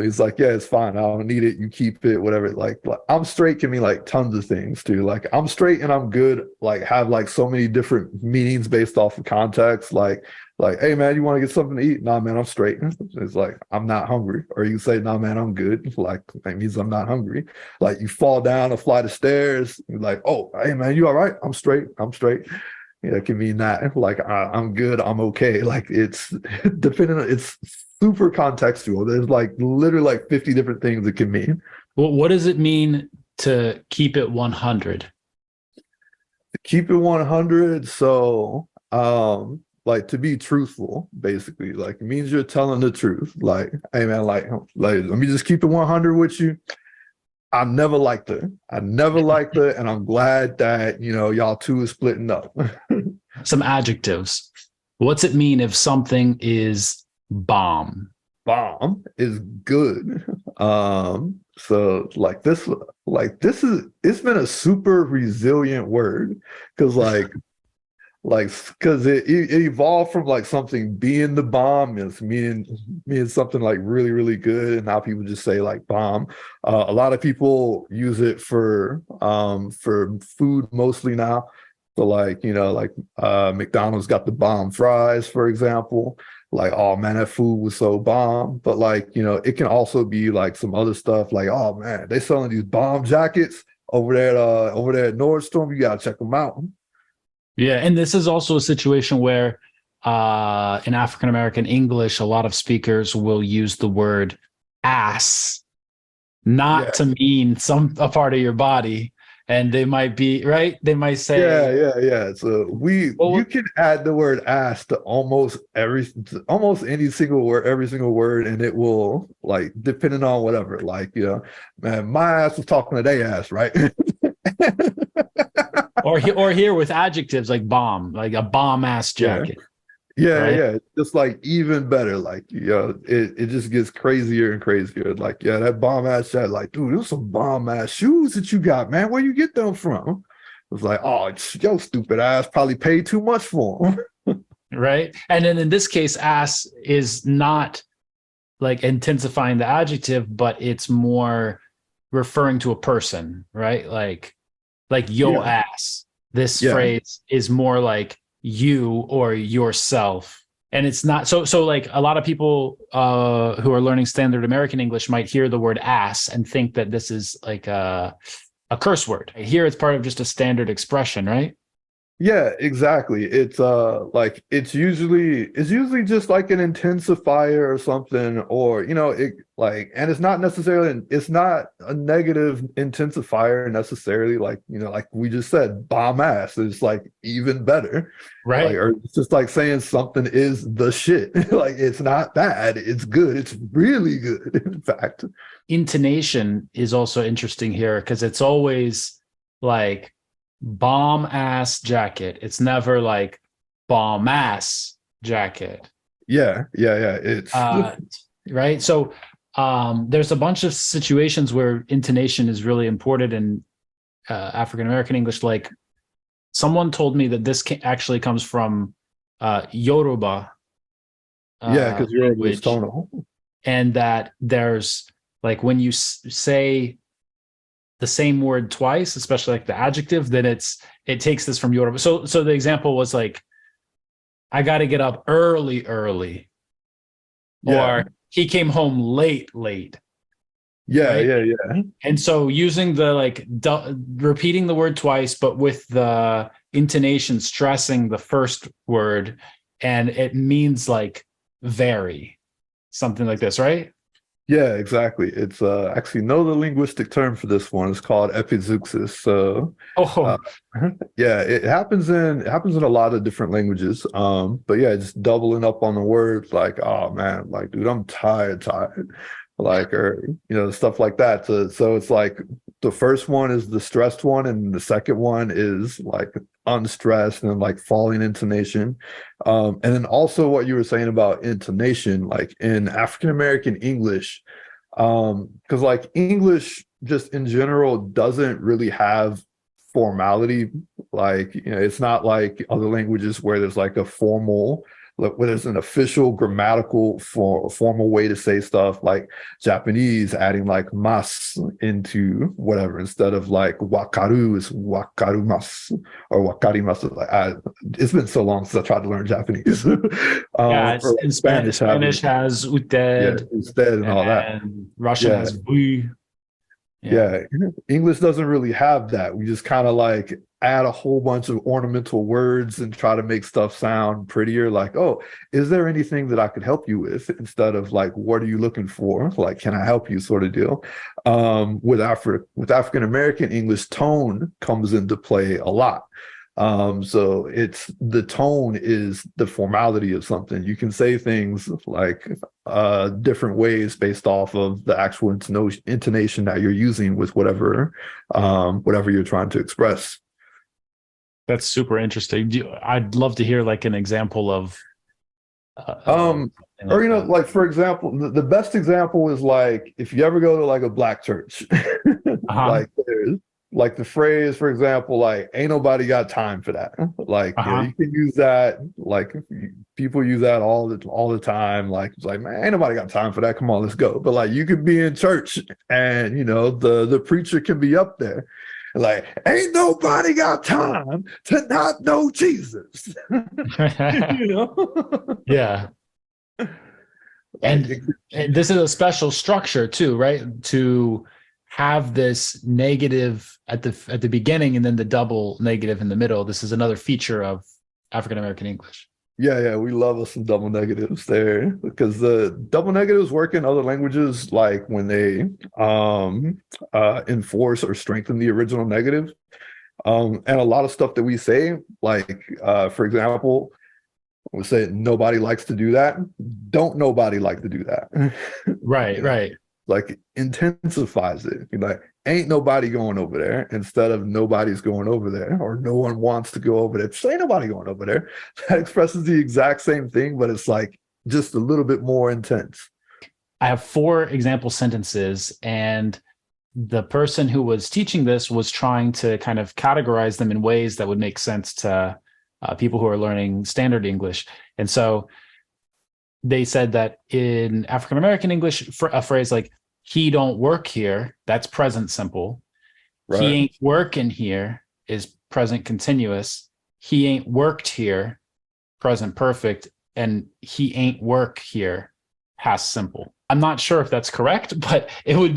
He's like, yeah, it's fine, I don't need it, you keep it, whatever. Like I'm straight can mean like tons of things too. Like I'm straight and I'm good like have like so many different meanings based off of context. Like hey man, you want to get something to eat? Nah man, I'm straight. It's like I'm not hungry. Or you say, nah man, I'm good. Like that means I'm not hungry. Like you fall down a flight of stairs, you're like, oh hey man, you all right? I'm straight. It can mean that. Like I'm good, I'm okay. Like it's depending on, it's super contextual. There's like literally like 50 different things it can mean. Well, what does it mean to keep it 100? Keep it 100. So like to be truthful, basically. Like it means you're telling the truth. Like, hey man, like let me just keep it 100 with you. I never liked her, and I'm glad that y'all two is splitting up. Some adjectives. What's it mean if something is bomb? Bomb is good. So it's been a super resilient word because because it evolved from like something being the bomb is meaning something like really really good, and now people just say like bomb. A lot of people use it for food mostly now. So like McDonald's got the bomb fries, for example. Like, oh man, that food was so bomb. But like it can also be like some other stuff like, oh man, they selling these bomb jackets over there at Nordstrom. You gotta check them out. Yeah, and this is also a situation where in African American English, a lot of speakers will use the word ass not to mean a part of your body, and they might be right. They might say, yeah. So you can add the word ass to almost any single word, every single word, and it will like depending on whatever. Like man, my ass was talking to their ass, right? or here with adjectives like bomb, like a bomb ass jacket. Yeah. Just like even better. Like, it just gets crazier and crazier. Like, yeah, that bomb ass jacket, like, dude, those some bomb ass shoes that you got, man. Where you get them from? It was like, oh, your stupid ass probably paid too much for them. Right. And then in this case, ass is not like intensifying the adjective, but it's more referring to a person, right? Like yo ass. This phrase is more like you or yourself. And it's not so like a lot of people who are learning standard American English might hear the word ass and think that this is like a curse word. Here it's part of just a standard expression, right? Yeah, exactly. It's like it's usually just like an intensifier or something, or it like, and it's not a negative intensifier necessarily, like like we just said, bomb ass is like even better, right? Like, or it's just like saying something is the shit. Like it's not bad, it's good, it's really good. In fact, intonation is also interesting here because it's always like bomb ass jacket. It's never like bomb ass jacket. Yeah. It's right. So there's a bunch of situations where intonation is really important in African American English. Like someone told me that this actually comes from Yoruba. Because Yoruba is tonal. and that there's like when you say the same word twice, especially like the adjective, then it takes this from your. So the example was like, I got to get up early, Yeah. or he came home late. Yeah, Right? yeah. And so using the like repeating the word twice, but with the intonation stressing the first word, and it means like very, something like this, right? Yeah, exactly. It's actually no the linguistic term for this one. It's called epizeuxis. So uh, Oh, yeah, it happens in a lot of different languages. But yeah, just doubling up on the words like, oh man, like dude, I'm tired, like, or stuff like that. So it's like the first one is the stressed one, and the second one is like unstressed and like falling intonation. And then also what you were saying about intonation, like in African American English, because like English just in general doesn't really have formality. Like, it's not like other languages where there's like a formal, like where there's an official grammatical formal way to say stuff, like Japanese adding like mas into whatever instead of like wakaru is wakarumasu or wakarimasu. Like, it's been so long since I tried to learn Japanese. yeah. Or In like Spanish Spanish having, has yeah, usted, instead and all that. and Russian Yeah. has vui. Yeah. Yeah, English doesn't really have that. We just kind of like add a whole bunch of ornamental words and try to make stuff sound prettier. Like, oh, is there anything that I could help you with? Instead of like, what are you looking for? Like, can I help you, sort of deal. With African American English, tone comes into play a lot. So it's the tone is the formality of something. You can say things like different ways based off of the actual intonation that you're using with whatever you're trying to express. That's super interesting. I'd love to hear like an example of Um, something or like that. like for example, the best example is like if you ever go to like a black church, Uh-huh. like there's like the phrase, for example, like ain't nobody got time for that. Like, Uh-huh. you can use that. Like people use that all the time. Like it's like, man, ain't nobody got time for that. Come on, let's go. But like you could be in church and the preacher can be up there. Like, ain't nobody got time to not know Jesus. you know? Yeah. Like And this is a special structure too, right? To have this negative at the beginning and then the double negative in the middle. This is another feature of African American English. yeah, we love us some double negatives there because the double negatives work in other languages, like when they enforce or strengthen the original negative. And a lot of stuff that we say, like for example, we say nobody likes to do that. Don't nobody like to do that. Right, right. Like intensifies it. You're like, ain't nobody going over there instead of nobody's going over there, or no one wants to go over there. Just ain't nobody going over there. That expresses the exact same thing, but it's like just a little bit more intense. I have 4 example sentences, and the person who was teaching this was trying to kind of categorize them in ways that would make sense to people who are learning standard English. And so they said that in African American English, for a phrase like "he don't work here," that's present simple. "He Right. ain't working here" is present continuous. "He ain't worked here," present perfect. And "he ain't work here," past simple. I'm not sure if that's correct, but it would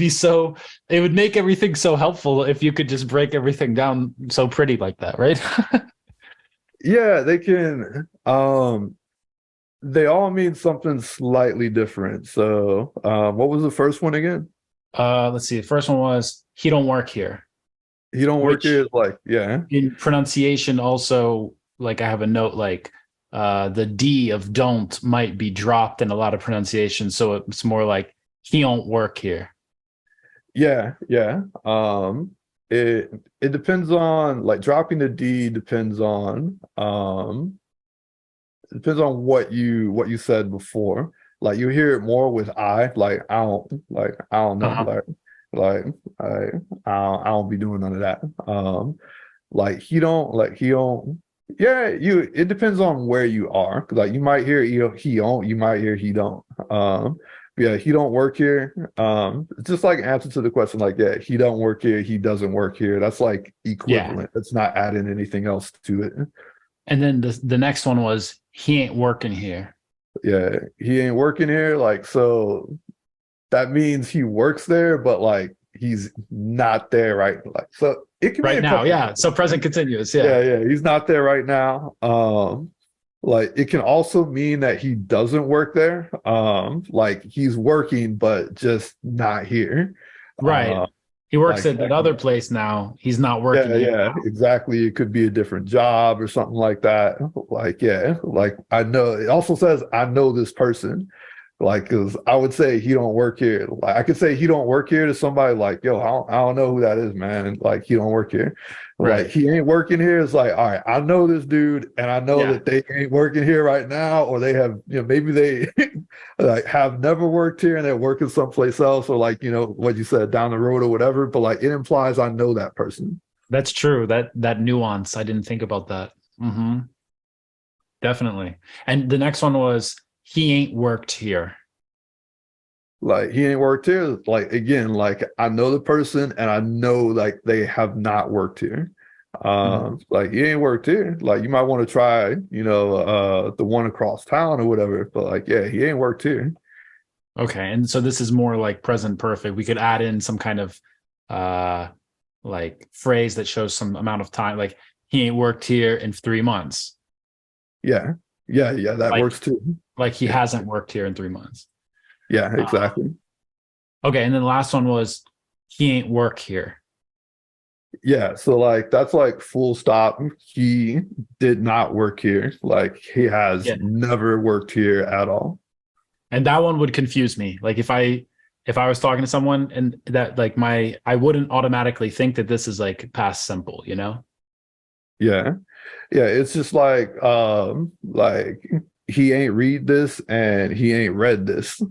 make everything so helpful if you could just break everything down so pretty like that, right? Yeah, they can. They all mean something slightly different. So, what was the first one again? Let's see. The first one was "he don't work here," He don't work here. which Is like, yeah, in pronunciation also, like I have a note like the D of "don't" might be dropped in a lot of pronunciations, so it's more like "he don't work here." yeah. It depends on, like, dropping the D depends on what you said before. Like you hear it more with like I don't know, Uh-huh. like I don't be doing none of that. Like he don't. Yeah, it depends on where you are. Like you might hear he don't, you might hear he don't. Yeah, he don't work here. It's just like answer to the question, like, yeah, he don't work here, he doesn't work here. That's like Yeah. equivalent. That's not adding anything else to it. And then the next one was he ain't working here. Yeah, he ain't working here. Like, so that means he works there, but like he's not there, right? Like, so it can be Right a now, couple. yeah. So present continuous, Yeah, yeah. yeah, he's not there right now. Like it can also mean that he doesn't work there. Like he's working, but just not here. Right. He works Like at that that can, other place now. He's not yeah, working here yeah, now. exactly. It could be a different job or something like that. Like, yeah, like I know it also says I know this person. Like, cause I would say he don't work here. Like I could say he don't work here to somebody like, yo, I don't know who that is, man. And like he don't work here. Like Right. he ain't working here. It's like, all right, I know this dude, and I know Yeah. that they ain't working here right now, or they have, maybe they like have never worked here and they're working someplace else, or like, what you said down the road or whatever. But like it implies I know that person. That's true. That nuance. I didn't think about that. Hmm. Definitely. And the next one was he ain't worked here. Like he ain't worked here. Like again, like I know the person and I know like they have not worked here. Mhm. Like he ain't worked here. Like you might want to try, the one across town or whatever. But like, yeah, he ain't worked here. Okay. And so this is more like present perfect. We could add in some kind of uh like phrase that shows some amount of time. Like he ain't worked here in 3 months. Yeah. Yeah, yeah, that Like works too. like he Yeah. hasn't worked here in 3 months. Yeah, Uh, exactly. okay. And then the last one was he ain't work here. Yeah, so like that's like full stop. He did not work here. Like he has Yeah. never worked here at all. And that one would confuse me. Like if I was talking to someone and that like I wouldn't automatically think that this is like past simple, you know? Yeah. Yeah, it's just like he ain't read this and he ain't read this.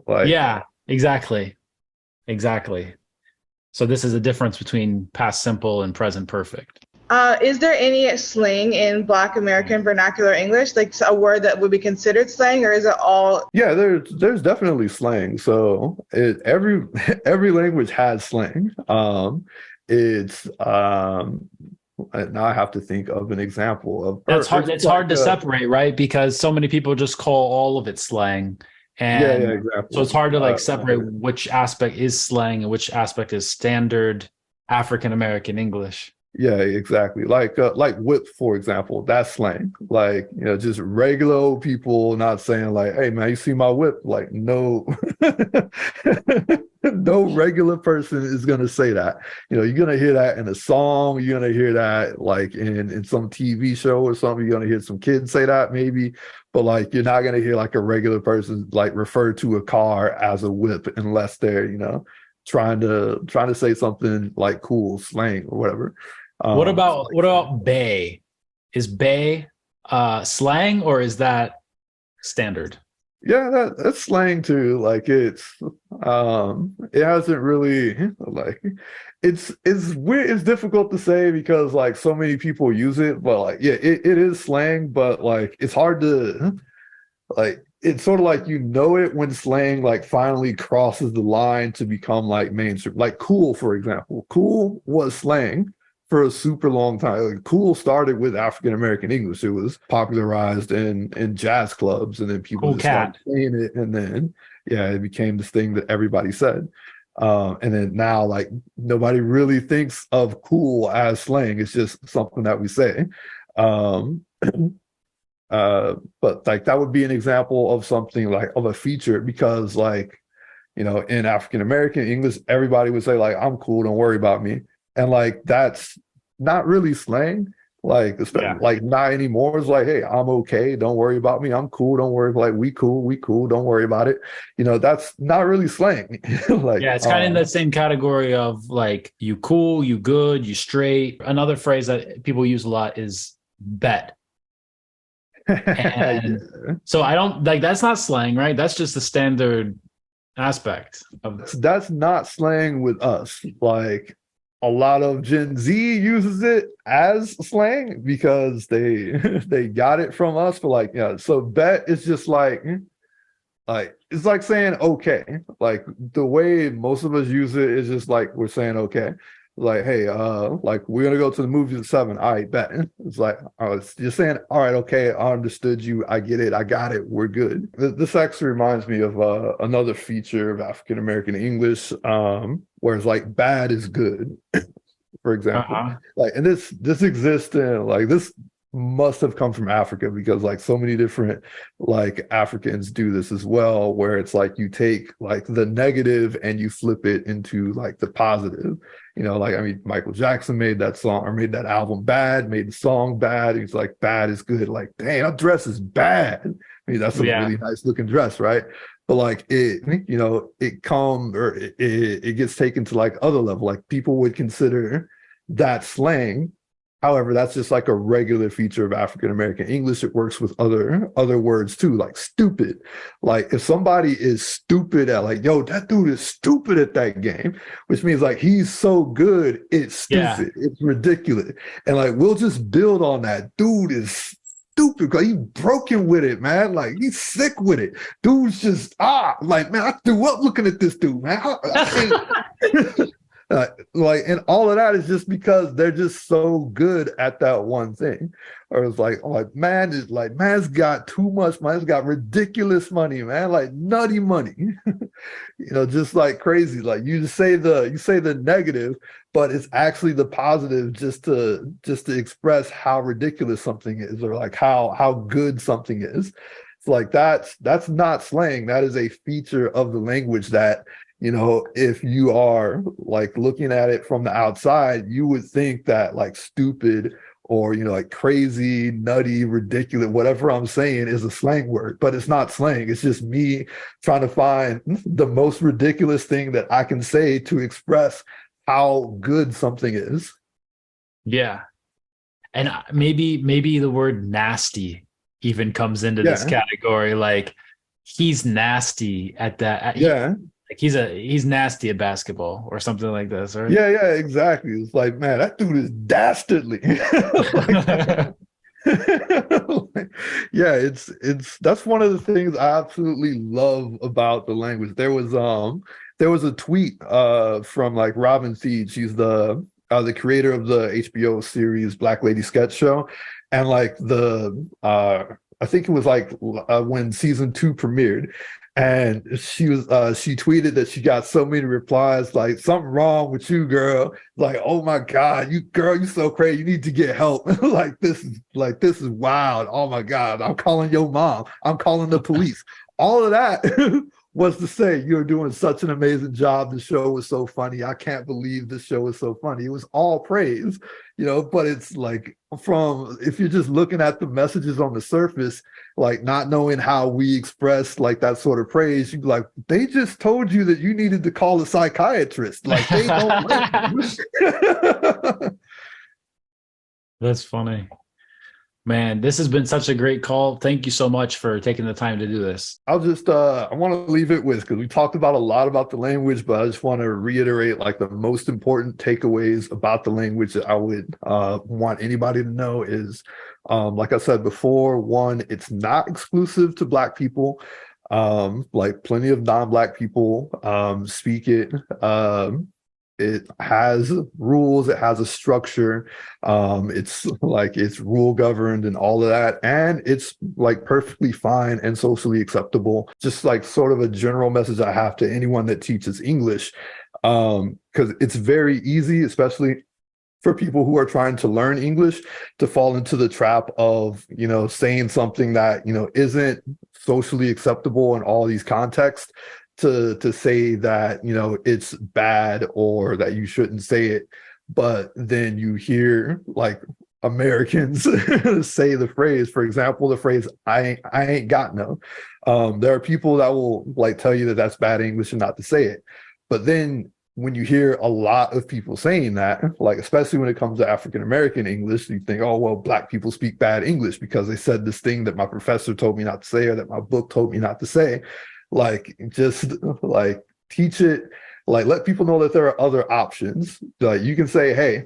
Like Yeah, exactly. Exactly. So this is a difference between past simple and present perfect. Is there any slang in Black American Vernacular English, like a word that would be considered slang, or is it all? yeah, there's definitely slang. So every every language has slang. It's now I have to think of an example of That's or hard. just It's like hard to separate, right? Because so many people just call all of it slang. yeah, yeah, And so example. it's hard to like separate which aspect is slang and which aspect is standard African American English. Yeah, exactly. Like whip, for example, that's slang. Like, just regular old people not saying like, hey man, you see my whip? Like, no, no regular person is gonna say that. You're gonna hear that in a song, you're gonna hear that like in some TV show or something, you're gonna hear some kids say that maybe, but like you're not gonna hear like a regular person like refer to a car as a whip unless they're, trying to say something like cool slang or whatever. What So about like, what about bay? Is bay slang or is that standard? yeah, that's slang too. Like it hasn't really like it's weird. It's difficult to say because like so many people use it, but like yeah, it is slang, but like it's hard to like it's sort of like it when slang like finally crosses the line to become like mainstream. Like cool, for example. Cool was slang for a super long time. Like, cool started with African American English. It was popularized in jazz clubs, and then people Cool just started cat. saying it, and then yeah, it became this thing that everybody said. And then now, like nobody really thinks of cool as slang. It's just something that we say. Um, but like that would be an example of something like of a feature because like in African American English, everybody would say like I'm cool, don't worry about me, and like that's not really slang. Like Yeah. like not anymore. It's like, hey, I'm okay, don't worry about me. I'm cool, don't worry. Like we cool, don't worry about it. That's not really slang. like Yeah, it's kind of in the same category of like you cool, you good, you straight. Another phrase that people use a lot is bet. And yeah. so I don't like that's not slang, right? That's just the standard aspect of That's not slang with us. Like a lot of Gen Z uses it as slang because they they got it from us. But like, yeah, so bet is just like Like it's like saying okay. Like the way most of us use it is just like we're saying okay. Like, hey, like we're gonna go to the movies at 7. All right, bet. It's like it's just saying, all right, okay, I understood you, I get it, I got it, we're good. This actually reminds me of another feature of African American English, where it's like bad is good, for example. Uh-huh. Like, and this exists in like this must have come from Africa because like so many different like Africans do this as well, where it's like you take like the negative and you flip it into like the positive. You know, like I mean, Michael Jackson made that song or made that album bad, made the song bad. He's like, bad is good. Like, dang, that dress is bad. I mean, that's a Yeah. really nice looking dress, right? But like it, you know, it gets taken to like other level. Like people would consider that slang. However, that's just like a regular feature of African American English. It works with other words too, like stupid. Like if somebody is stupid at like, yo, that dude is stupid at that game, which means like he's so good, it's stupid, it's ridiculous. And like we'll just build on that. Dude is stupid because he's broken with it, man. Like he's sick with it. Dude's just like man, I threw up looking at this dude, man. Like, and all of that is just because they're just so good at that one thing. Or it's like, oh, like man is like man's got too much money, man's got ridiculous money, man, like nutty money. You know, just like crazy. Like you say the negative, but it's actually the positive just to express how ridiculous something is, or like how good something is. It's like that's not slang. That is a feature of the language that, you know, if you are like looking at it from the outside, you would think that like stupid or, you know, like crazy, nutty, ridiculous, whatever I'm saying is a slang word, but it's not slang. It's just me trying to find the most ridiculous thing that I can say to express how good something is. Yeah. And maybe the word nasty even comes into this category. Like he's nasty at that. Like he's nasty at basketball or something like this, right? Yeah, exactly. It's like, man, that dude is dastardly. Yeah, it's that's one of the things I absolutely love about the language. There was a tweet from like Robin Thede. She's the creator of the HBO series Black Lady Sketch Show, and like I think it was like when season 2 premiered. And she tweeted that she got so many replies like something wrong with you, girl. Like, oh my God, you so crazy. You need to get help. This is wild. Oh my God, I'm calling your mom. I'm calling the police. All of that was to say you're doing such an amazing job. The show was so funny. I can't believe this show was so funny. It was all praise, you know, but it's like if you're just looking at the messages on the surface, like not knowing how we express like that sort of praise, you'd be like, they just told you that you needed to call a psychiatrist. Like they don't like you. That's funny. Man, this has been such a great call. Thank you so much for taking the time to do this. I'll just I want to leave it with, because we talked about a lot about the language, but I just want to reiterate like the most important takeaways about the language that I would want anybody to know is, like I said before, one, it's not exclusive to Black people. Like plenty of non-Black people speak it. It has rules, it has a structure, it's rule governed and all of that, and it's like perfectly fine and socially acceptable. Just like sort of a general message I have to anyone that teaches English, because it's very easy, especially for people who are trying to learn English, to fall into the trap of, you know, saying something that, you know, isn't socially acceptable in all these contexts, to say that, you know, it's bad or that you shouldn't say it. But then you hear like Americans say the phrase, for example, the phrase, I ain't got no. There are people that will like tell you that that's bad English and not to say it. But then when you hear a lot of people saying that, like especially when it comes to African American English, you think, oh, well, Black people speak bad English because they said this thing that my professor told me not to say or that my book told me not to say. Like, just like teach it, like let people know that there are other options. Like you can say, hey,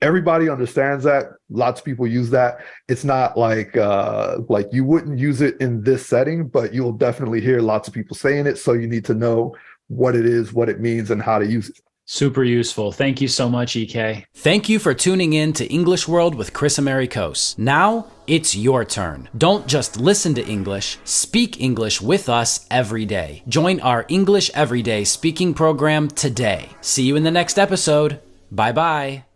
everybody understands that. Lots of people use that. It's not like you wouldn't use it in this setting, but you'll definitely hear lots of people saying it. So you need to know what it is, what it means, and how to use it. Super useful. Thank you so much, EK. Thank you for tuning in to English World with Chris Americos. Now it's your turn. Don't just listen to English, speak English with us every day. Join our English Everyday speaking program today. See you in the next episode. Bye-bye.